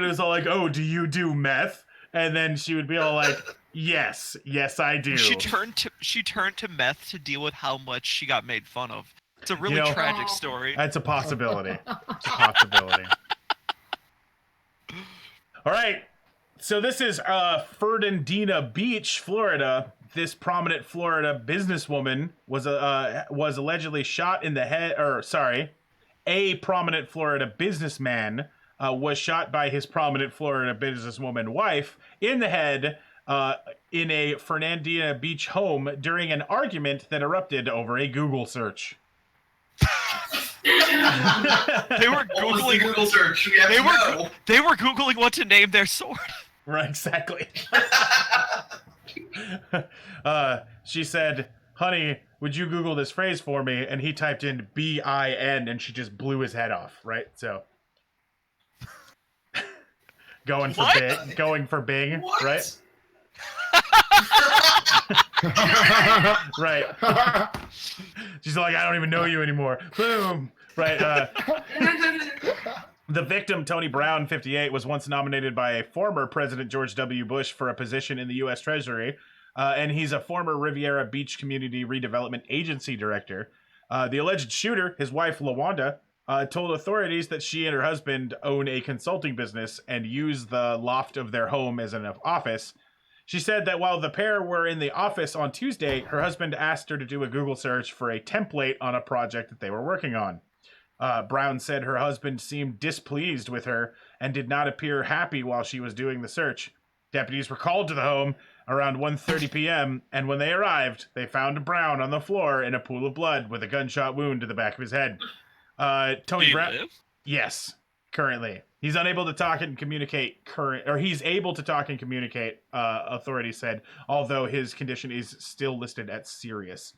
was all like, "Oh, do you do meth?" And then she would be all like, "Yes, I do." she turned to meth to deal with how much she got made fun of. It's a really tragic story. That's a possibility. It's a possibility. All right. So this is Fernandina Beach, Florida. this prominent Florida businesswoman was allegedly shot in the head, a prominent Florida businessman was shot by his prominent Florida businesswoman wife in the head in a Fernandina Beach home during an argument that erupted over a Google search. They were What was the googling. Google search? We have They to were know. they were googling what to name their sword. Right, exactly. She said, "Honey, would you Google this phrase for me?" And he typed in BIN, and she just blew his head off. Right, so going for What? going for Bing, What? right? Right. She's like, "I don't even know you anymore." Boom. Right. The victim, Tony Brown, 58, was once nominated by former President George W. Bush for a position in the U.S. Treasury, and he's a former Riviera Beach Community Redevelopment Agency director. The alleged shooter, his wife, LaWanda, told authorities that she and her husband own a consulting business and use the loft of their home as an office. She said that while the pair were in the office on Tuesday, her husband asked her to do a Google search for a template on a project that they were working on. Brown said her husband seemed displeased with her and did not appear happy while she was doing the search. Deputies were called to the home around 1:30 p.m., and when they arrived, they found Brown on the floor in a pool of blood with a gunshot wound to the back of his head. Do Tony you Brown... live? Yes, currently. He's unable to talk and communicate he's able to talk and communicate, authorities said, although his condition is still listed as serious.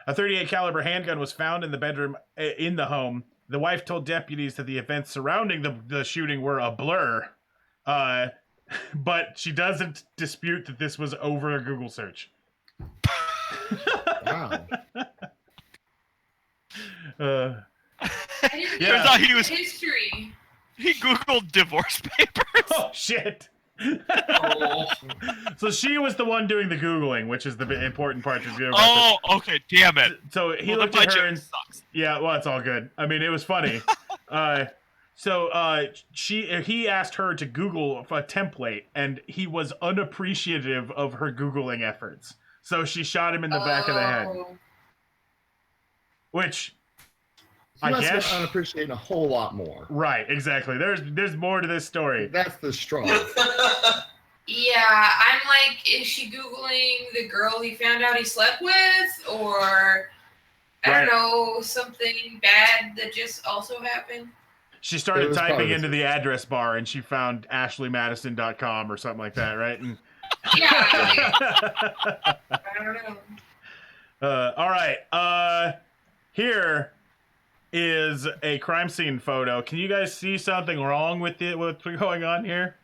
A .38 caliber handgun was found in the bedroom in the home. The wife told deputies that the events surrounding the shooting were a blur, but she doesn't dispute that this was over a Google search. Wow. I didn't Yeah. Turns out he was history. he googled divorce papers. Oh, shit. Oh. So she was the one doing the Googling, which is the important part. Oh, okay, damn it. So he Well, looked then at my her joke and sucks. yeah, well, it's all good. I mean, it was funny. He asked her to Google a template, and he was unappreciative of her Googling efforts. So she shot him in the back of the head, Oh. which You I must have guess been unappreciating a whole lot more. right, exactly. There's more to this story. That's the straw. Yeah, I'm like, is she Googling the girl he found out he slept with? Or, I Right. don't know, something bad that just also happened? She It started was typing probably- into the address bar, and she found ashleymadison.com or something like that, right? And Yeah, I don't know. all right. Here is a crime scene photo. Can you guys see something wrong with it? What's going on here?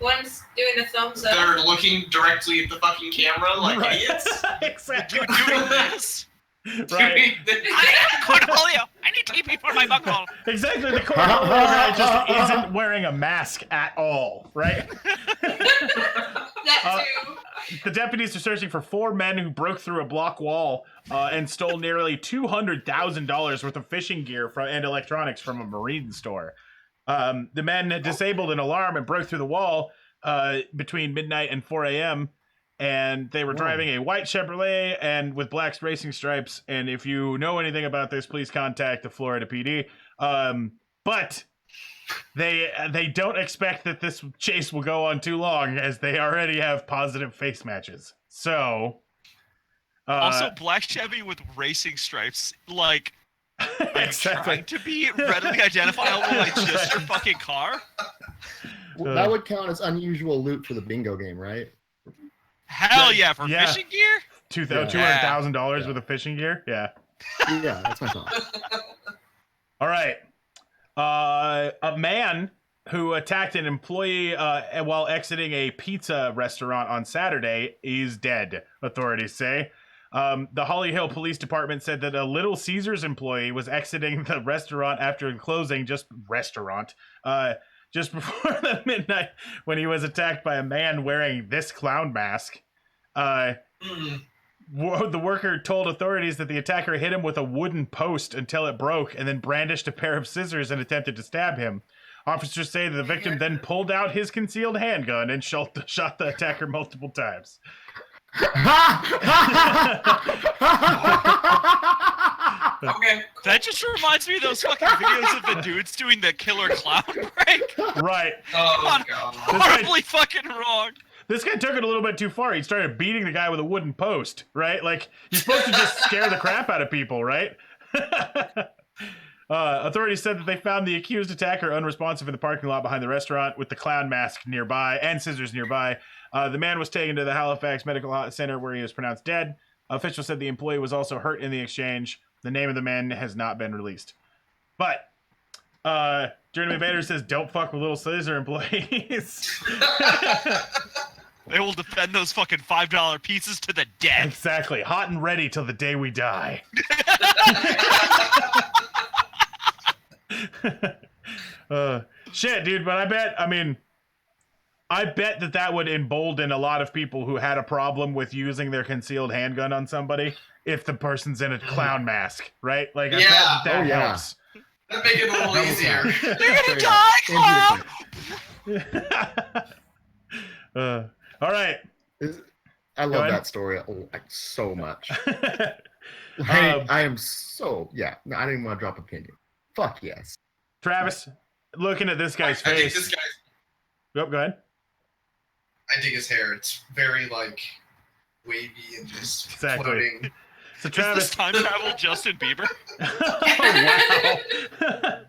One's doing a thumbs up. They're looking directly at the fucking camera like Right. idiots. Exactly. Doing this. Right. I am Cornholio. I need TP for my buckle. Exactly. The Cornholio guy just isn't wearing a mask at all, right? That too. The deputies are searching for 4 men who broke through a block wall and stole nearly $200,000 worth of fishing gear and electronics from a marine store. The men disabled an alarm and broke through the wall between midnight and 4 a.m. And they were driving a white Chevrolet and with black racing stripes. And if you know anything about this, please contact the Florida PD. But they don't expect that this chase will go on too long, as they already have positive face matches. So, Also, black Chevy with racing stripes. Like, are you exactly. trying to be readily identifiable like just your fucking car? Well, that would count as unusual loot for the bingo game, right? Hell yeah, for Yeah. fishing gear? $200,000 Yeah. worth of fishing gear. Yeah. Yeah, that's my thought. All right. A man who attacked an employee while exiting a pizza restaurant on Saturday is dead, authorities say. The Holly Hill Police Department said that a Little Caesars employee was exiting the restaurant after closing just before the midnight when he was attacked by a man wearing this clown mask. The worker told authorities that the attacker hit him with a wooden post until it broke and then brandished a pair of scissors and attempted to stab him. Officers say that the victim then pulled out his concealed handgun and shot the attacker multiple times. Okay. That just reminds me of those fucking videos of the dudes doing the killer clown prank. Right. Oh, God. Horribly fucking wrong. This guy took it a little bit too far. He started beating the guy with a wooden post, right? Like, you're supposed to just scare the crap out of people, right? Authorities said that they found the accused attacker unresponsive in the parking lot behind the restaurant with the clown mask nearby and scissors nearby. The man was taken to the Halifax Medical Center where he was pronounced dead. Officials said the employee was also hurt in the exchange. The name of the man has not been released. But Journeyman Vader says, don't fuck with Little Caesar employees. They will defend those fucking $5 pieces to the death. Exactly. Hot and ready till the day we die. Shit, dude, but I bet that would embolden a lot of people who had a problem with using their concealed handgun on somebody if the person's in a clown mask, right? Like, I bet that helps. That'd make it a little easier. You're gonna die, clown! All right. I love that story like so much. I am so I didn't even want to drop opinion. Fuck yes. Travis, looking at this guy's I dig face. this guy's. Yep, go ahead. I dig his hair. It's very like wavy and just floating. So Is Travis, this time travel Justin Bieber? oh, wow.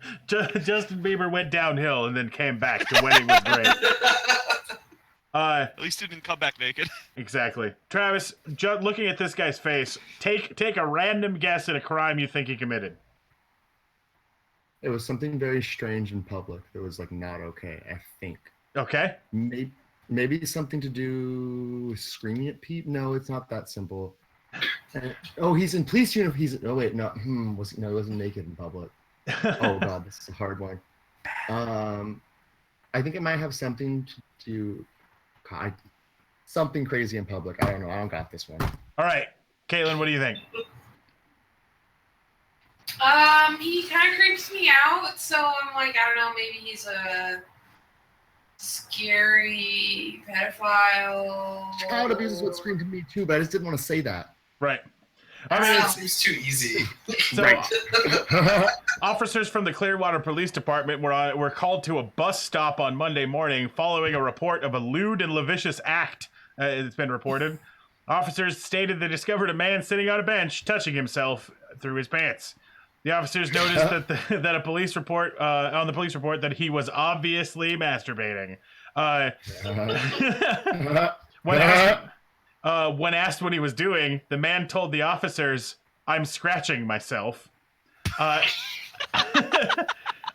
Justin Bieber went downhill and then came back to when he was great. At least he didn't come back naked. Exactly. Travis, looking at this guy's face, take a random guess at a crime you think he committed. It was something very strange in public that was like not okay, I think. Okay. Maybe something to do with screaming at people. No, it's not that simple. He's in police uniform. He wasn't naked in public. Oh God, this is a hard one. I think it might have something to do. God, something crazy in public. I don't know. I don't got this one. All right, Caitlin, what do you think? He kind of creeps me out, so I'm like, I don't know, maybe he's a scary pedophile. Child abuse is what screamed to me too, but I just didn't want to say that. Right. I mean, It seems too easy. so Right. officers from the Clearwater Police Department were called to a bus stop on Monday morning following a report of a lewd and lascivious act. It's been reported. Officers stated they discovered a man sitting on a bench touching himself through his pants. The officers noticed that a police report on the police report that he was obviously masturbating. When asked what he was doing, the man told the officers, "I'm scratching myself."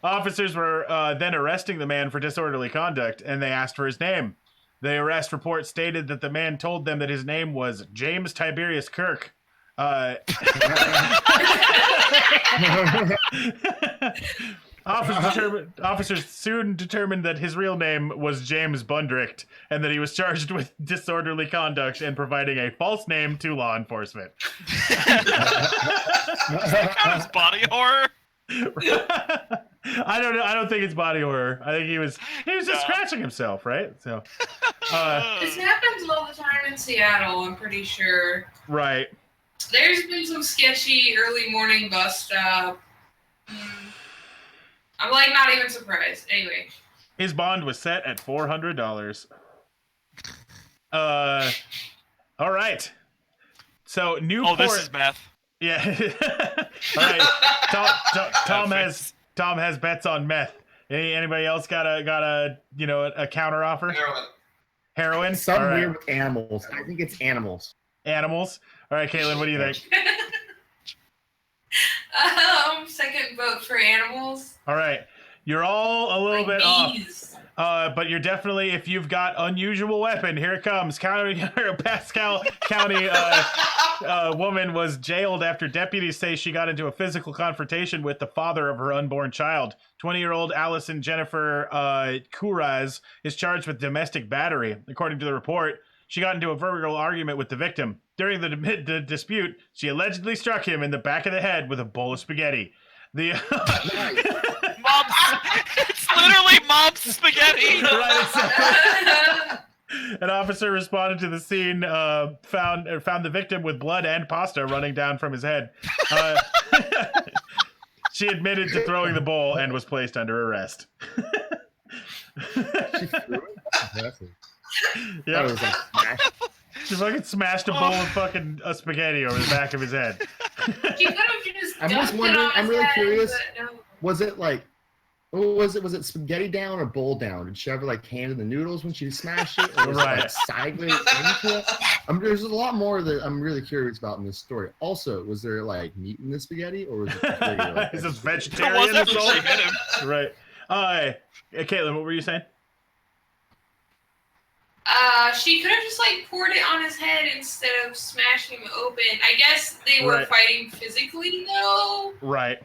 Officers were then arresting the man for disorderly conduct, and they asked for his name. The arrest report stated that the man told them that his name was James Tiberius Kirk. Officers soon determined that his real name was James Bundricht and that he was charged with disorderly conduct and providing a false name to law enforcement. His body horror. I don't know. I don't think it's body horror. I think he was just scratching himself, right? So This happens all the time in Seattle, I'm pretty sure. right. There's been some sketchy early morning bus stop. I'm like not even surprised. Anyway. His bond was set at $400. All right. So Newport. Oh, this is meth. Yeah. All right. Tom has bets on meth. Anybody else got a counter offer? Heroin. Something All right. weird with animals. I think it's animals. Animals. All right, Caitlin, what do you think? Second vote for animals. All right. You're all a little bit bees. off. But you're definitely, if you've got unusual weapon, here it comes. Pascal County woman was jailed after deputies say she got into a physical confrontation with the father of her unborn child. 20-year-old Allison Jennifer Kuraz is charged with domestic battery. According to the report, she got into a verbal argument with the victim. During the dispute, she allegedly struck him in the back of the head with a bowl of spaghetti. The Mom's. It's literally mom's spaghetti. right, exactly. An officer responded to the scene, found the victim with blood and pasta running down from his head. She admitted to throwing the bowl and was placed under arrest. She threw it? Impressive. Yeah, That was like smashed. she fucking smashed a bowl of fucking spaghetti over the back of his head. She could have just I'm just dumped it wondering- on I'm his really head, curious. but no. Was it like, was it spaghetti down or bowl down? Did she ever like hand in the noodles when she smashed it, or was it Right. like sideways into it? There's a lot more that I'm really curious about in this story. Also, was there like meat in the spaghetti, or was it just regular, like, Is this vegetarian? There was vegetarian? after she hit him. Right. Caitlin, what were you saying? She could have just like poured it on his head instead of smashing him open. I guess they were Right. fighting physically though. Right.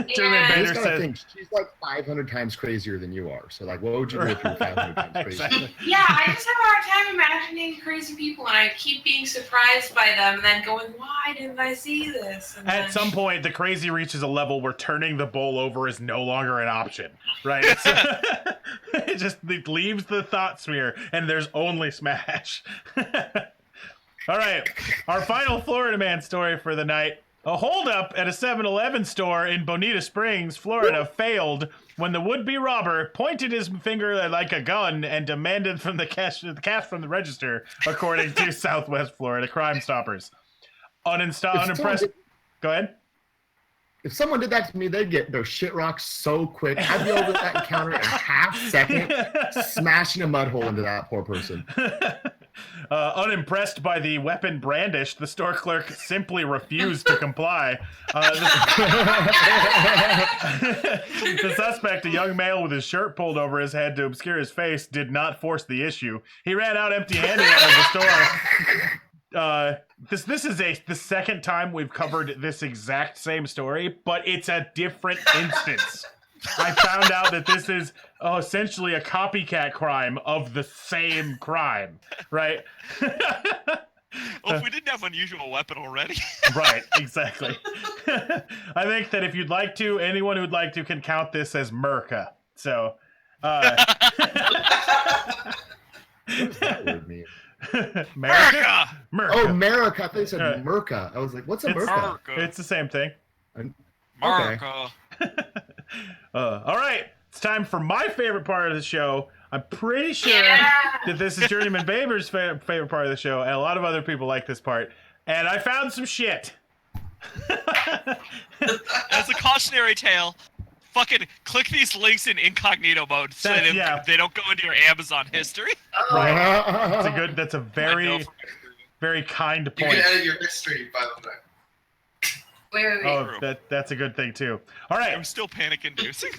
Jeremy Yeah. I Bader just gotta says. think, she's like 500 times crazier than you are. So like, what would you do if you were 500 times crazier? Exactly. Yeah, I just have a hard time imagining crazy people, and I keep being surprised by them, and then going, "Why didn't I see this?" And At then- some point, the crazy reaches a level where turning the bowl over is no longer an option, right? So, it leaves the thought sphere, and there's only smash. All right, our final Florida man story for the night. A holdup at a 7-Eleven store in Bonita Springs, Florida, failed when the would-be robber pointed his finger like a gun and demanded from the cash from the register, according to Southwest Florida Crime Stoppers. Unimpressed. Go ahead. If someone did that to me, they'd get their shit rocked so quick. I'd be over that counter in a half second, smashing a mud hole into that poor person. Unimpressed by the weapon brandished, the store clerk simply refused to comply. The suspect, a young male with his shirt pulled over his head to obscure his face, did not force the issue. He ran out empty-handed out of the store. This is the second time we've covered this exact same story, but it's a different instance. I found out that this is essentially a copycat crime of the same crime, right? Well, if we didn't have unusual weapon already. Right, exactly. I think that if you'd like to, anyone who'd like to can count this as Merca. So, What does that word mean? Merca? Oh, Merca. America. I thought you said Right. Merca. I was like, what's a It's- Merca? America. It's the same thing. America. All right, it's time for my favorite part of the show. I'm pretty sure Yeah. that this is Journeyman Baber's favorite part of the show, and a lot of other people like this part. And I found some shit. As a cautionary tale, fucking click these links in incognito mode so That's- yeah. they don't go into your Amazon history. That's a I know very, from experience. very kind You point. can edit your history, by the way. Wait. Oh, that's a good thing too. All right. I'm still panic inducing.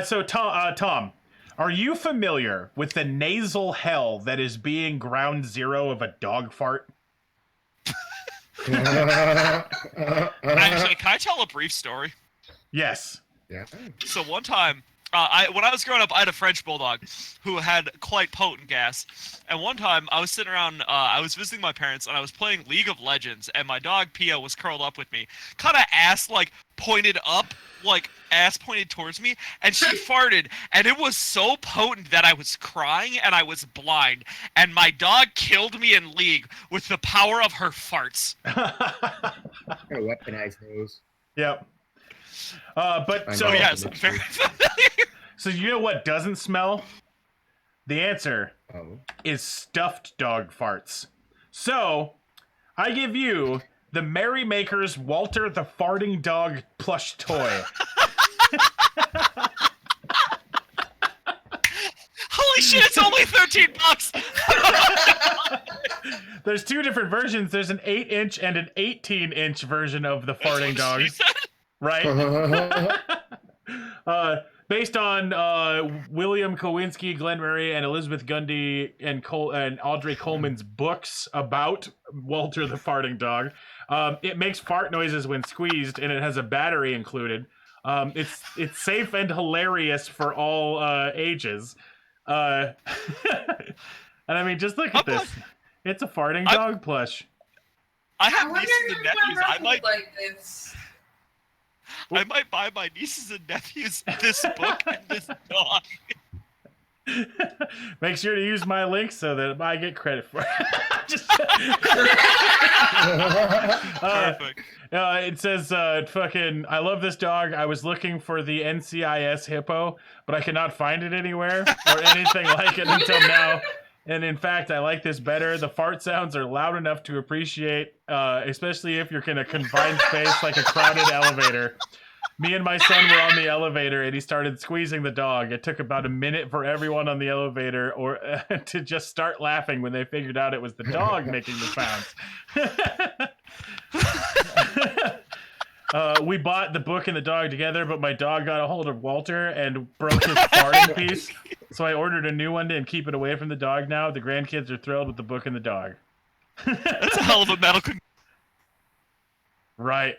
So Tom, are you familiar with the nasal hell that is being ground zero of a dog fart? Actually, can I tell a brief story? Yes. Yeah. So one time, when I was growing up, I had a French bulldog who had quite potent gas. And one time, I was sitting around, I was visiting my parents, and I was playing League of Legends, and my dog Pia was curled up with me, kind of ass pointed up, ass pointed towards me, and she farted, and it was so potent that I was crying and I was blind, and my dog killed me in League with the power of her farts. Kind of weaponized nose. Yep. I So know. yes, I'm very familiar. So you know what doesn't smell? The answer Oh. is stuffed dog farts. So I give you the Merrymakers Walter the Farting Dog plush toy. Holy shit, it's only $13. There's two different versions. There's an 8-inch and an 18-inch version of the farting dog, She said. right? Based on William Kowinski, Glenn Murray, and Elizabeth Gundy and Audrey Coleman's books about Walter the Farting Dog. It makes fart noises when squeezed, and it has a battery included. It's safe and hilarious for all ages. And I mean, just look at this. It's a farting dog plush. I I have wonder nieces and if nephews. my I might. like this. I might buy my nieces and nephews this book and this dog. Make sure to use my link so that I get credit for it. Perfect. It says, I love this dog. I was looking for the NCIS hippo, but I cannot find it anywhere or anything like it until now. And in fact, I like this better. The fart sounds are loud enough to appreciate, especially if you're in a confined space like a crowded elevator. Me and my son were on the elevator, and he started squeezing the dog. It took about a minute for everyone on the elevator to just start laughing when they figured out it was the dog making the sounds. We bought the book and the dog together, but my dog got a hold of Walter and broke his farting piece. So I ordered a new one and keep it away from the dog now. The grandkids are thrilled with the book and the dog. That's a hell of a medical. Right.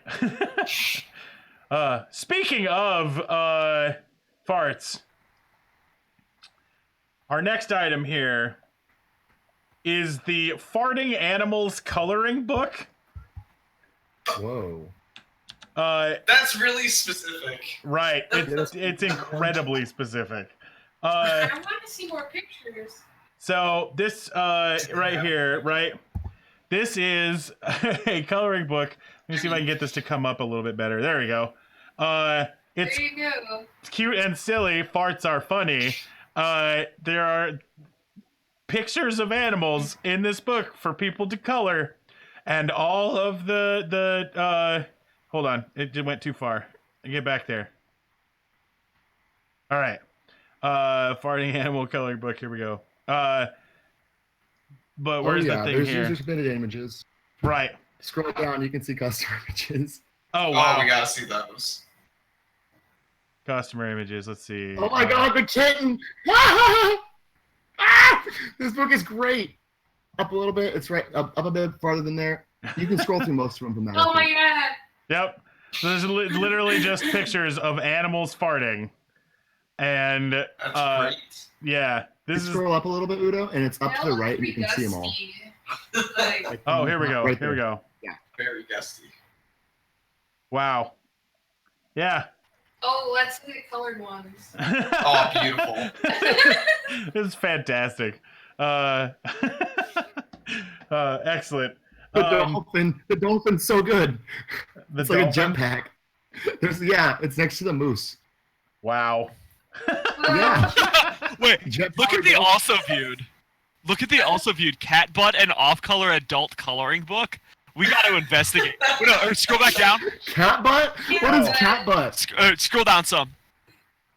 Speaking of farts, our next item here is the Farting Animals Coloring Book. Whoa. That's really specific. Right. It's incredibly specific. I want to see more pictures. So this right here, right? This is a coloring book. Let me see if I can get this to come up a little bit better. There we go. It's There you go. cute and silly. Farts are funny. There are pictures of animals in this book for people to color, and all of the hold on, it went too far. Get back there. All right. Farting animal coloring book. Here we go. But where's the thing there's here? user submitted images. Right. Scroll down, you can see customer images. Oh Oh, wow. we gotta see those. Customer images. Let's see. Oh my god, the kitten! This book is great. Up a little bit. It's right up a bit farther than there. You can scroll through most of them from that. Oh my god. Yep. So there's literally just pictures of animals farting, and That's great. yeah, this is. Scroll up a little bit, Udo, and it's up to the right, and you can see them all. Like, Like, Oh, here we go. right Here we there. go. Very gusty. Wow. Yeah. oh, let's see the colored ones. Oh, beautiful. This is fantastic. Excellent. The dolphin's so good. The It's like a dolphin? jetpack. It's next to the moose. Wow. Yeah. Wait, Jet look at powered the dolphin. also viewed. Look at the also viewed cat butt and off-color adult coloring book. We got to investigate. No, or scroll back down. Cat butt? What is cat butt? Scroll down some.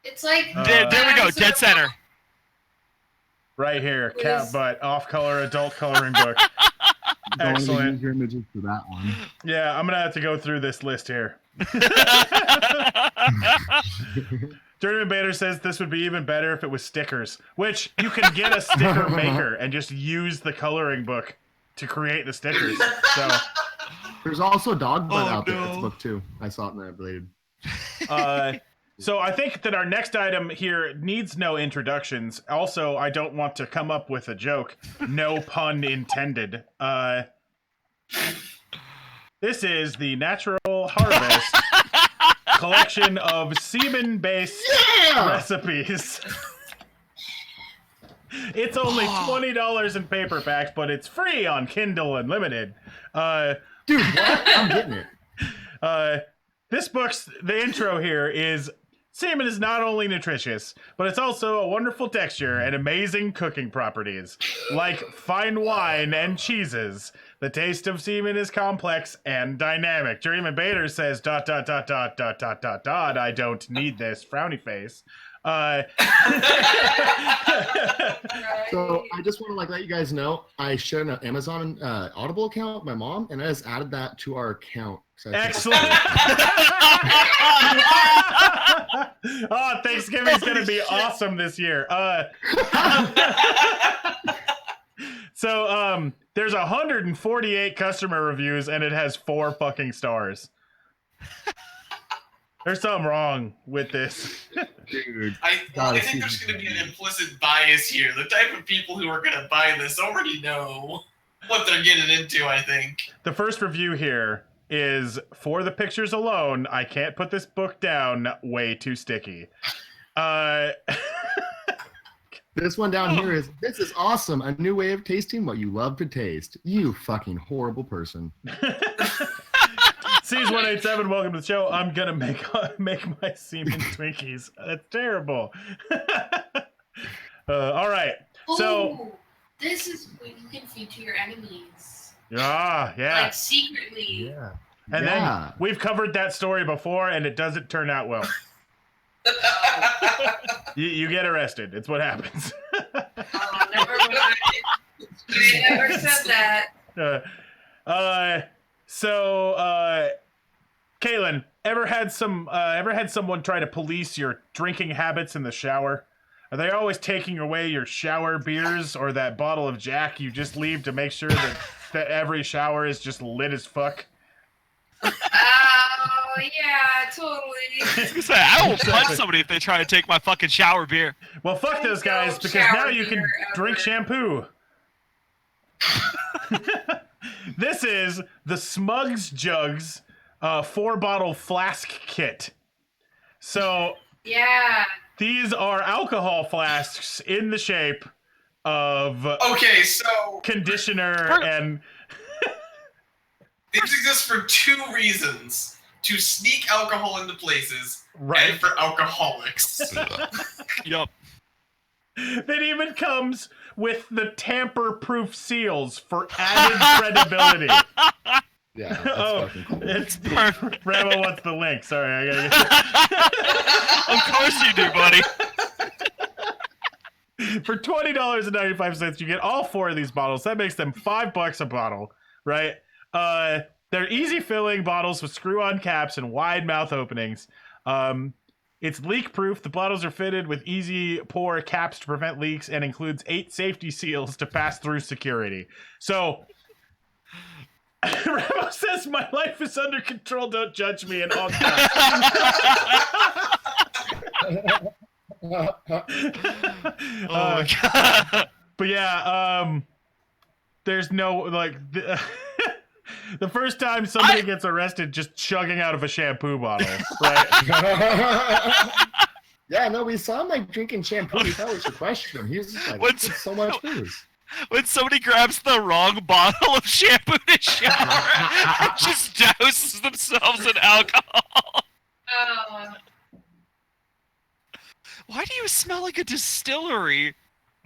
It's like There we go. Dead center. Right here, What cat is- butt, off-color adult coloring book. Don't Excellent. use your images for that one. Yeah, I'm gonna have to go through this list here. Dirty Bader says this would be even better if it was stickers, which you can get a sticker maker and just use the coloring book to create the stickers. So, There's also dog butt Oh, out there. It's no. book too. I saw it in that related. so I think that our next item here needs no introductions. Also, I don't want to come up with a joke. No pun intended. This is the Natural Harvest collection of semen-based recipes. It's only $20 in paperbacks, but it's free on Kindle Unlimited. Dude, what? I'm getting it. This the intro here is semen is not only nutritious, but it's also a wonderful texture and amazing cooking properties. Like fine wine and cheeses, the taste of semen is complex and dynamic. Jeremy Bader says, ... I don't need this, frowny face. So I just want to let you guys know I shared an Amazon Audible account with my mom, and I just added that to our account. So Excellent. Oh, Thanksgiving's gonna be awesome this year. So there's 148 customer reviews and it has 4 fucking stars. There's something wrong with this. Dude. I God, think there's going to be an implicit bias here. The type of people who are going to buy this already know what they're getting into, I think. The first review here is, for the pictures alone, I can't put this book down, way too sticky. This one down here is, this is awesome. A new way of tasting what you love to taste. You fucking horrible person. Seas 187, welcome to the show. I'm gonna make my semen Twinkies. That's terrible. All right. So this is what you can feed to your enemies. yeah. Like secretly. Yeah. And then we've covered that story before, and it doesn't turn out well. You get arrested. It's what happens. Oh, never mind. I never said that. So, Kaylin, ever had someone try to police your drinking habits in the shower? Are they always taking away your shower beers or that bottle of Jack you just leave to make sure that every shower is just lit as fuck? Oh, yeah, totally. I was gonna say, I will punch somebody if they try to take my fucking shower beer. Well, fuck those guys, because now you can drink shampoo. This is the Smugs Jugs 4-bottle flask kit. So Yeah. these are alcohol flasks in the shape of Okay, so conditioner and these exist for 2 reasons: to sneak alcohol into places, right. and for alcoholics. Yup. It even comes with the tamper-proof seals for added credibility. Yeah, that's fucking cool. It's Rambo wants the link. Sorry, I gotta get Of course you do, buddy. For $20.95, you get all 4 of these bottles. That makes them $5 a bottle, right? They're easy filling bottles with screw-on caps and wide mouth openings. It's leak-proof. The bottles are fitted with easy pour caps to prevent leaks and includes 8 safety seals to pass through security. So, Rambo says, "My life is under control. Don't judge me." In all caps. Oh my god. But yeah, there's no like the first time somebody gets arrested just chugging out of a shampoo bottle, right? Yeah, no, we saw him like drinking shampoo. We thought we should question him. He was just like, What's- "It's so much booze." When somebody grabs the wrong bottle of shampoo to shower and just douses themselves in alcohol. Oh. Why do you smell like a distillery?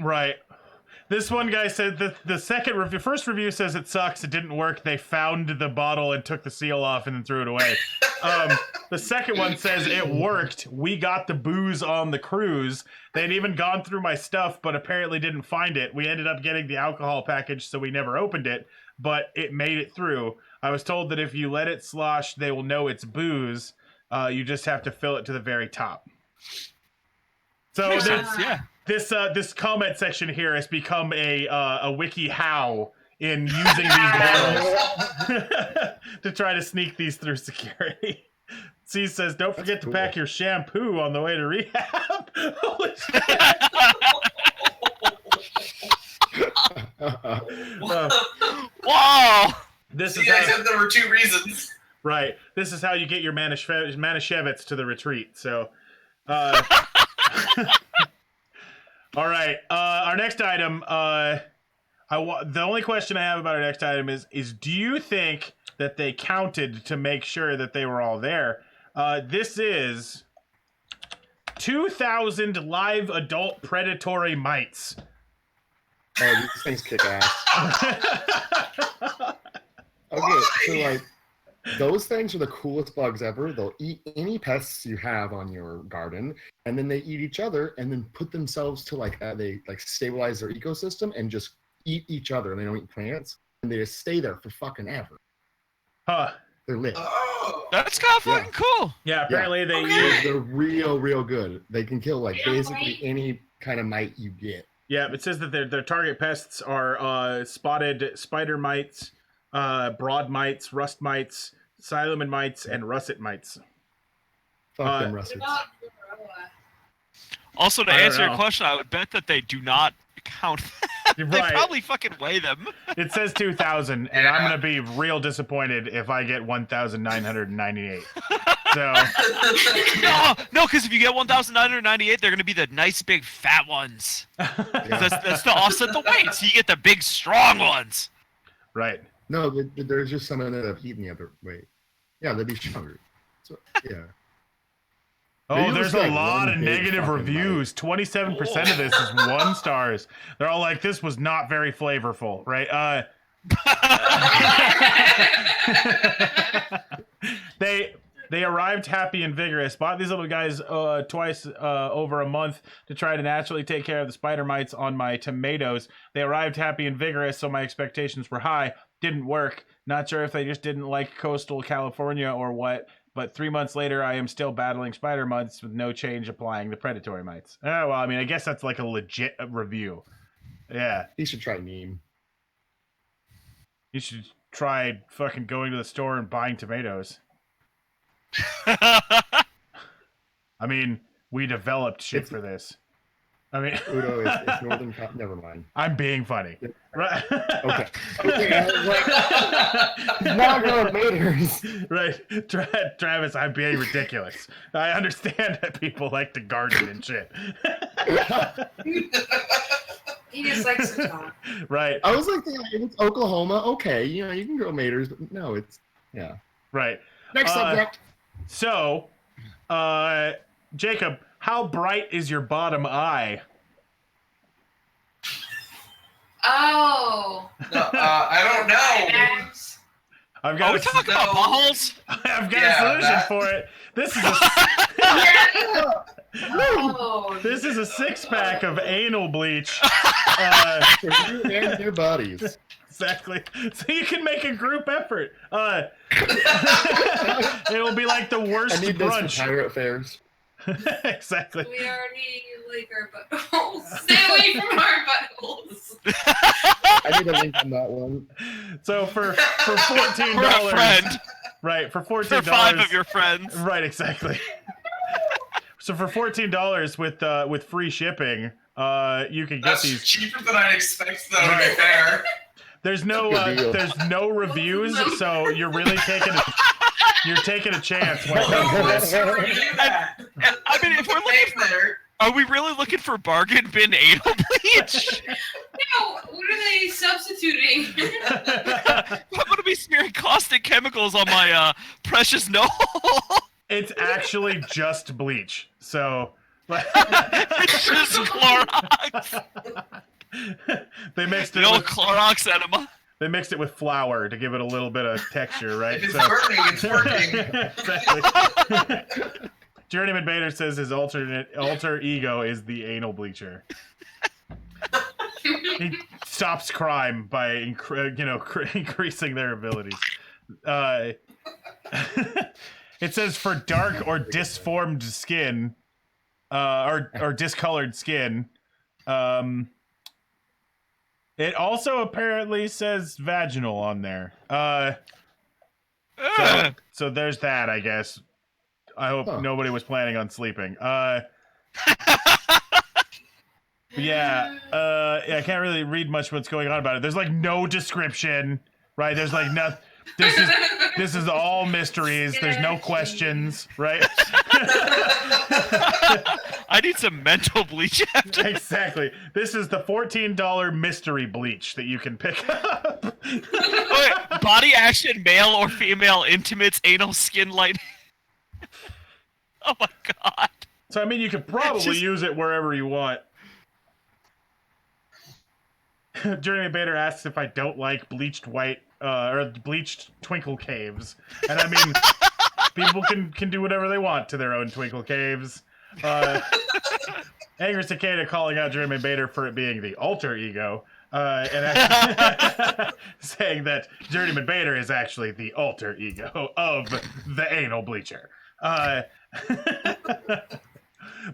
Right. This one guy said that the first review says it sucks. It didn't work. They found the bottle and took the seal off and then threw it away. The second one says it worked. We got the booze on the cruise. They'd even gone through my stuff, but apparently didn't find it. We ended up getting the alcohol package, so we never opened it, but it made it through. I was told that if you let it slosh, they will know it's booze. You just have to fill it to the very top. So Makes there's- sense, yeah. This comment section here has become a wiki how in using these bottles to try to sneak these through security. C says, "Don't forget to pack your shampoo on the way to rehab." Holy shit. Wow. This So is you guys how, said there were 2 reasons. right. This is how you get your Manischewitz to the retreat. So, all right. Our next item. The only question I have about our next item is do you think that they counted to make sure that they were all there? This is 2,000 live adult predatory mites. Oh, these things kick ass. Okay, so like those things are the coolest bugs ever. They'll eat any pests you have on your garden, and then they eat each other, and then put themselves to they stabilize their ecosystem and just eat each other. And they don't eat plants, and they just stay there for fucking ever. Huh. They're lit. Oh. That's kind of fucking cool. Yeah, apparently they Okay. use... They're real good. They can kill Yeah, basically right. any kind of mite you get. Yeah, it says that their target pests are spotted spider mites, broad mites, rust mites, Sileman mites, and russet mites. Fuck them What russets. about Varroa? Also, to I don't answer your know. question, I would bet that they do not count them. You're They right. probably fucking weigh them. It says 2,000, and I'm gonna be real disappointed if I get 1,998. So No, because if you get 1,998, they're gonna be the nice big fat ones. That's to offset the weight, so you get the big strong ones. right. No, there's just some that have eaten the other way. Yeah, they'd be stronger. So, yeah. Oh, Maybe there's let's a make lot one of big negative fucking reviews. 27% of this is 1 stars. They're all like, this was not very flavorful, right? They arrived happy and vigorous. Bought these little guys twice over a month to try to naturally take care of the spider mites on my tomatoes. They arrived happy and vigorous, so my expectations were high. Didn't work. Not sure if they just didn't like coastal California or what. But 3 months later, I am still battling spider mites with no change applying the predatory mites. Oh, well, I mean, I guess that's like a legit review. Yeah. He should try neem. You should try fucking going to the store and buying tomatoes. I mean, we developed shit for this. I mean, Udo is Northern Cal. Never mind. I'm being funny. Right. Okay. Not going maters. Right. Travis, I'm being ridiculous. I understand that people like to garden and shit. He just likes to talk. Right. I was like, if it's Oklahoma, okay, you know, you can grow maters, but no, it's yeah. Right. Next subject. So, Jacob, how bright is your bottom eye? Oh. I don't know. I've Are got we talking about buttholes? I've got Yeah, a solution that- for it. This is Oh. this is a 6-pack of anal bleach. For you and your buddies. Exactly. So you can make a group effort. It'll be like the worst I need this for brunch. pirate fairs. Exactly. We already like our buttholes. Stay away from our buttholes. I need a link on that one. So for For a $14, friend. right? For $14, For 5 of your friends. right? Exactly. So for $14 with free shipping, you can get That's these. cheaper than I'd expect, though, to Right. be fair. There's no Good deal. there's no reviews, so you're really taking a chance when it comes to this. I mean, if we're looking for, there. are we really looking for bargain bin anal bleach? No, what are they substituting? I'm gonna be smearing caustic chemicals on my precious no. It's actually just bleach. So It's just Clorox. they mixed it. The old With, Clorox enema. they mixed it with flour to give it a little bit of texture, right? If it's burning, it's working. Exactly. Journeyman Bader says his alter ego is the anal bleacher. He stops crime by increasing their abilities. It says for dark or disformed skin, or discolored skin. It also apparently says vaginal on there. So there's that, I guess. I hope nobody was planning on sleeping. Yeah, I can't really read much what's going on about it. There's like no description, right? There's like no. This is all mysteries. There's no questions, right? I need some mental bleach after. Exactly. This is the $14 mystery bleach that you can pick up. Wait, body action, male or female intimates, anal skin light. Oh my god. So I mean, you could probably use it wherever you want. Journeyman Bader asks if I don't like bleached white or bleached twinkle caves, and I mean, people can do whatever they want to their own twinkle caves. Angry Cicada calling out Journeyman Bader for it being the alter ego, and saying that Journeyman Bader is actually the alter ego of the anal bleacher.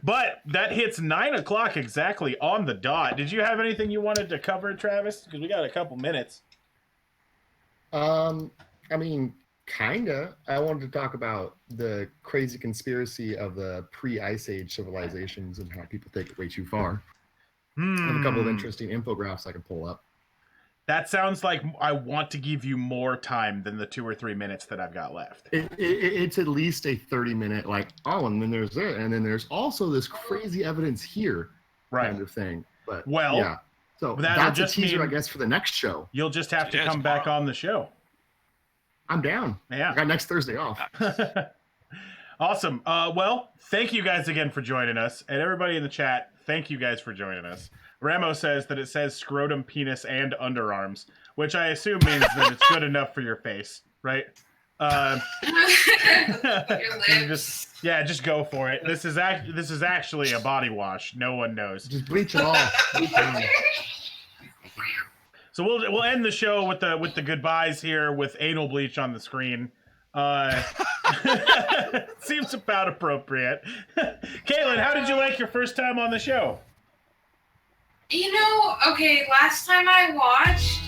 But that hits 9 o'clock exactly on the dot. Did you have anything you wanted to cover, Travis? Because we got a couple minutes. I mean, kinda. I wanted to talk about the crazy conspiracy of the pre-Ice Age civilizations and how people take it way too far. I have a couple of interesting infographics I can pull up. That sounds like I want to give you more time than the 2 or 3 minutes that I've got left. It's at least a 30-minute, and then there's that, and then there's also this crazy evidence here, kind of thing. But yeah, so that's a teaser, I guess, for the next show. You'll just have to come back on the show. I'm down. Yeah, I got next Thursday off. Awesome. Well, thank you guys again for joining us, and everybody in the chat. Thank you guys for joining us. Ramo says that it says scrotum, penis, and underarms, which I assume means that it's good enough for your face, right? Your lips. Just go for it. This is actually a body wash. No one knows. Just bleach it off. So we'll end the show with the goodbyes here with anal bleach on the screen. Seems about appropriate. Caitlin, how did you like your first time on the show? Okay, last time I watched,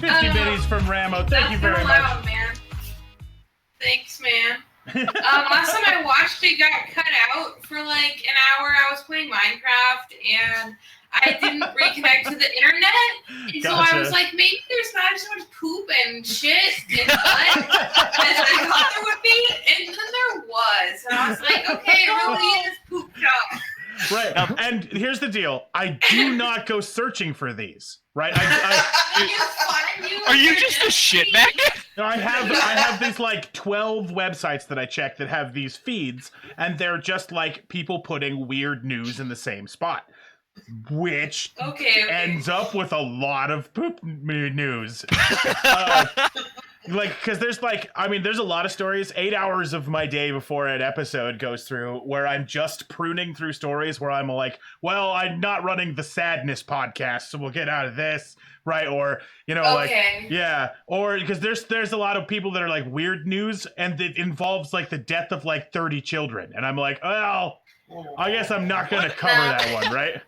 50 biddies from Ramo. Thank you very much. Man. Thanks, man. Last time I watched, it got cut out for like an hour. I was playing Minecraft and I didn't reconnect to the internet. And so I was like, maybe there's not as much poop and shit and blood as I thought there would be. And then there was. And I was like, okay, it really is pooped up. Right. And here's the deal. I do not go searching for these. Right? Are you just a shit magnet? No, I have these like 12 websites that I check that have these feeds, and they're just like people putting weird news in the same spot, which ends up with a lot of poop news. Because there's a lot of stories. 8 hours of my day before an episode goes through where I'm just pruning through stories where I'm like, well, I'm not running the sadness podcast, so we'll get out of this, right? Or, or because there's a lot of people that are like weird news and it involves like the death of like 30 children. And I'm like, well, I guess I'm not going to cover that one, right?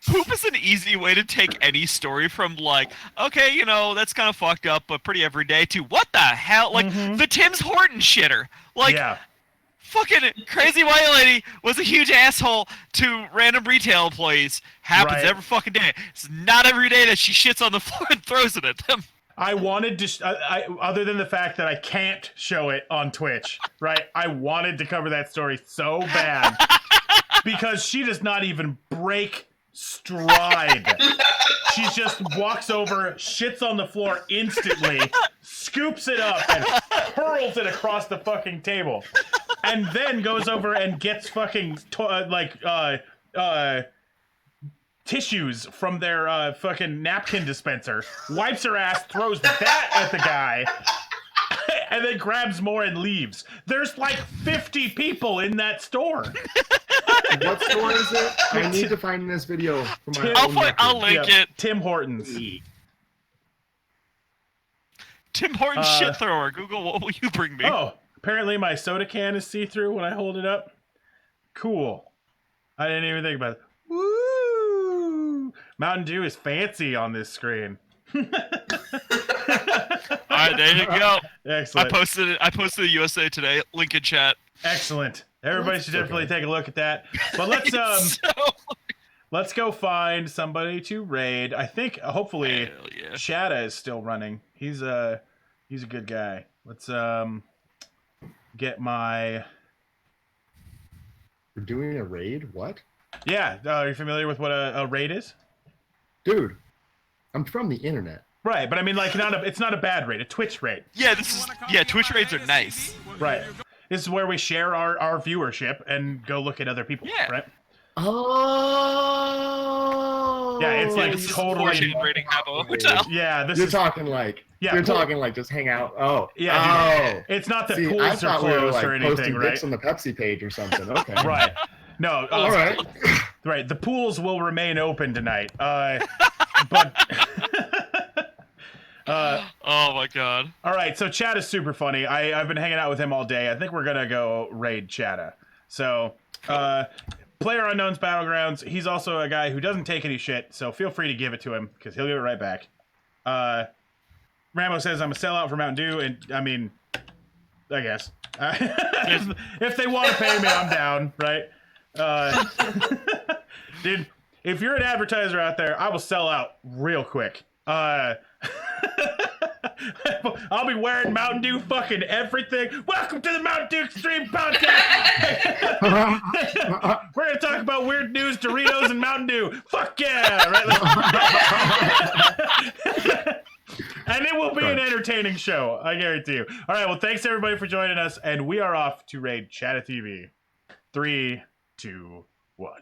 Poop is an easy way to take any story from like, okay, that's kind of fucked up, but pretty everyday, to what the hell? Like, the Tim's Horton shitter. Like, fucking crazy white lady was a huge asshole to random retail employees. Happens every fucking day. It's not every day that she shits on the floor and throws it at them. I wanted to, other than the fact that I can't show it on Twitch, right? I wanted to cover that story so bad because she does not even break stride. She just walks over, shits on the floor instantly, scoops it up, and hurls it across the fucking table, and then goes over and gets fucking tissues from their fucking napkin dispenser, wipes her ass, throws that at the guy, and then grabs more and leaves. There's like 50 people in that store. What store is it? I need to find this video for my I'll link it. Tim Hortons. Tim Hortons shit thrower. Google, what will you bring me? Oh, apparently my soda can is see-through when I hold it up. Cool. I didn't even think about it. Woo! Mountain Dew is fancy on this screen. All right, there you go. Excellent. I posted the USA Today link in chat. Excellent. Everybody should definitely take a look at that. But let's go find somebody to raid. I think hopefully Shada is still running. He's a good guy. Let's get my. We're doing a raid? What? Yeah, are you familiar with what a raid is? Dude, I'm from the internet. Right, but I mean, like, it's not a bad raid. A Twitch raid. Yeah, Twitch raids are nice. Right. This is where we share our viewership and go look at other people. Yeah. Right. Oh. Yeah, it's like totally. Yeah, You're talking like just hang out. Oh. Yeah. It's not that pools are closed or anything, posting right? pics on the Pepsi page or something. Okay. Right. No. All right. Right. The pools will remain open tonight. But. Oh my god. All right, so Chad is super funny. I've been hanging out with him all day. I think we're gonna go raid Chada. So, Player Unknown's Battlegrounds. He's also a guy who doesn't take any shit, so feel free to give it to him because he'll give it right back. Ramo says I'm a sellout for Mountain Dew, and I mean, I guess. If they want to pay me, I'm down, right? Dude, if you're an advertiser out there, I will sell out real quick. I'll be wearing Mountain Dew fucking everything. Welcome to the Mountain Dew Extreme Podcast. We're going to talk about weird news, Doritos, and Mountain Dew. Fuck yeah! Right? And it will be an entertaining show, I guarantee you. All right, well, thanks everybody for joining us, and we are off to raid Chatta TV. 3, 2, 1.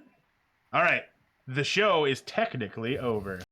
All right, the show is technically over.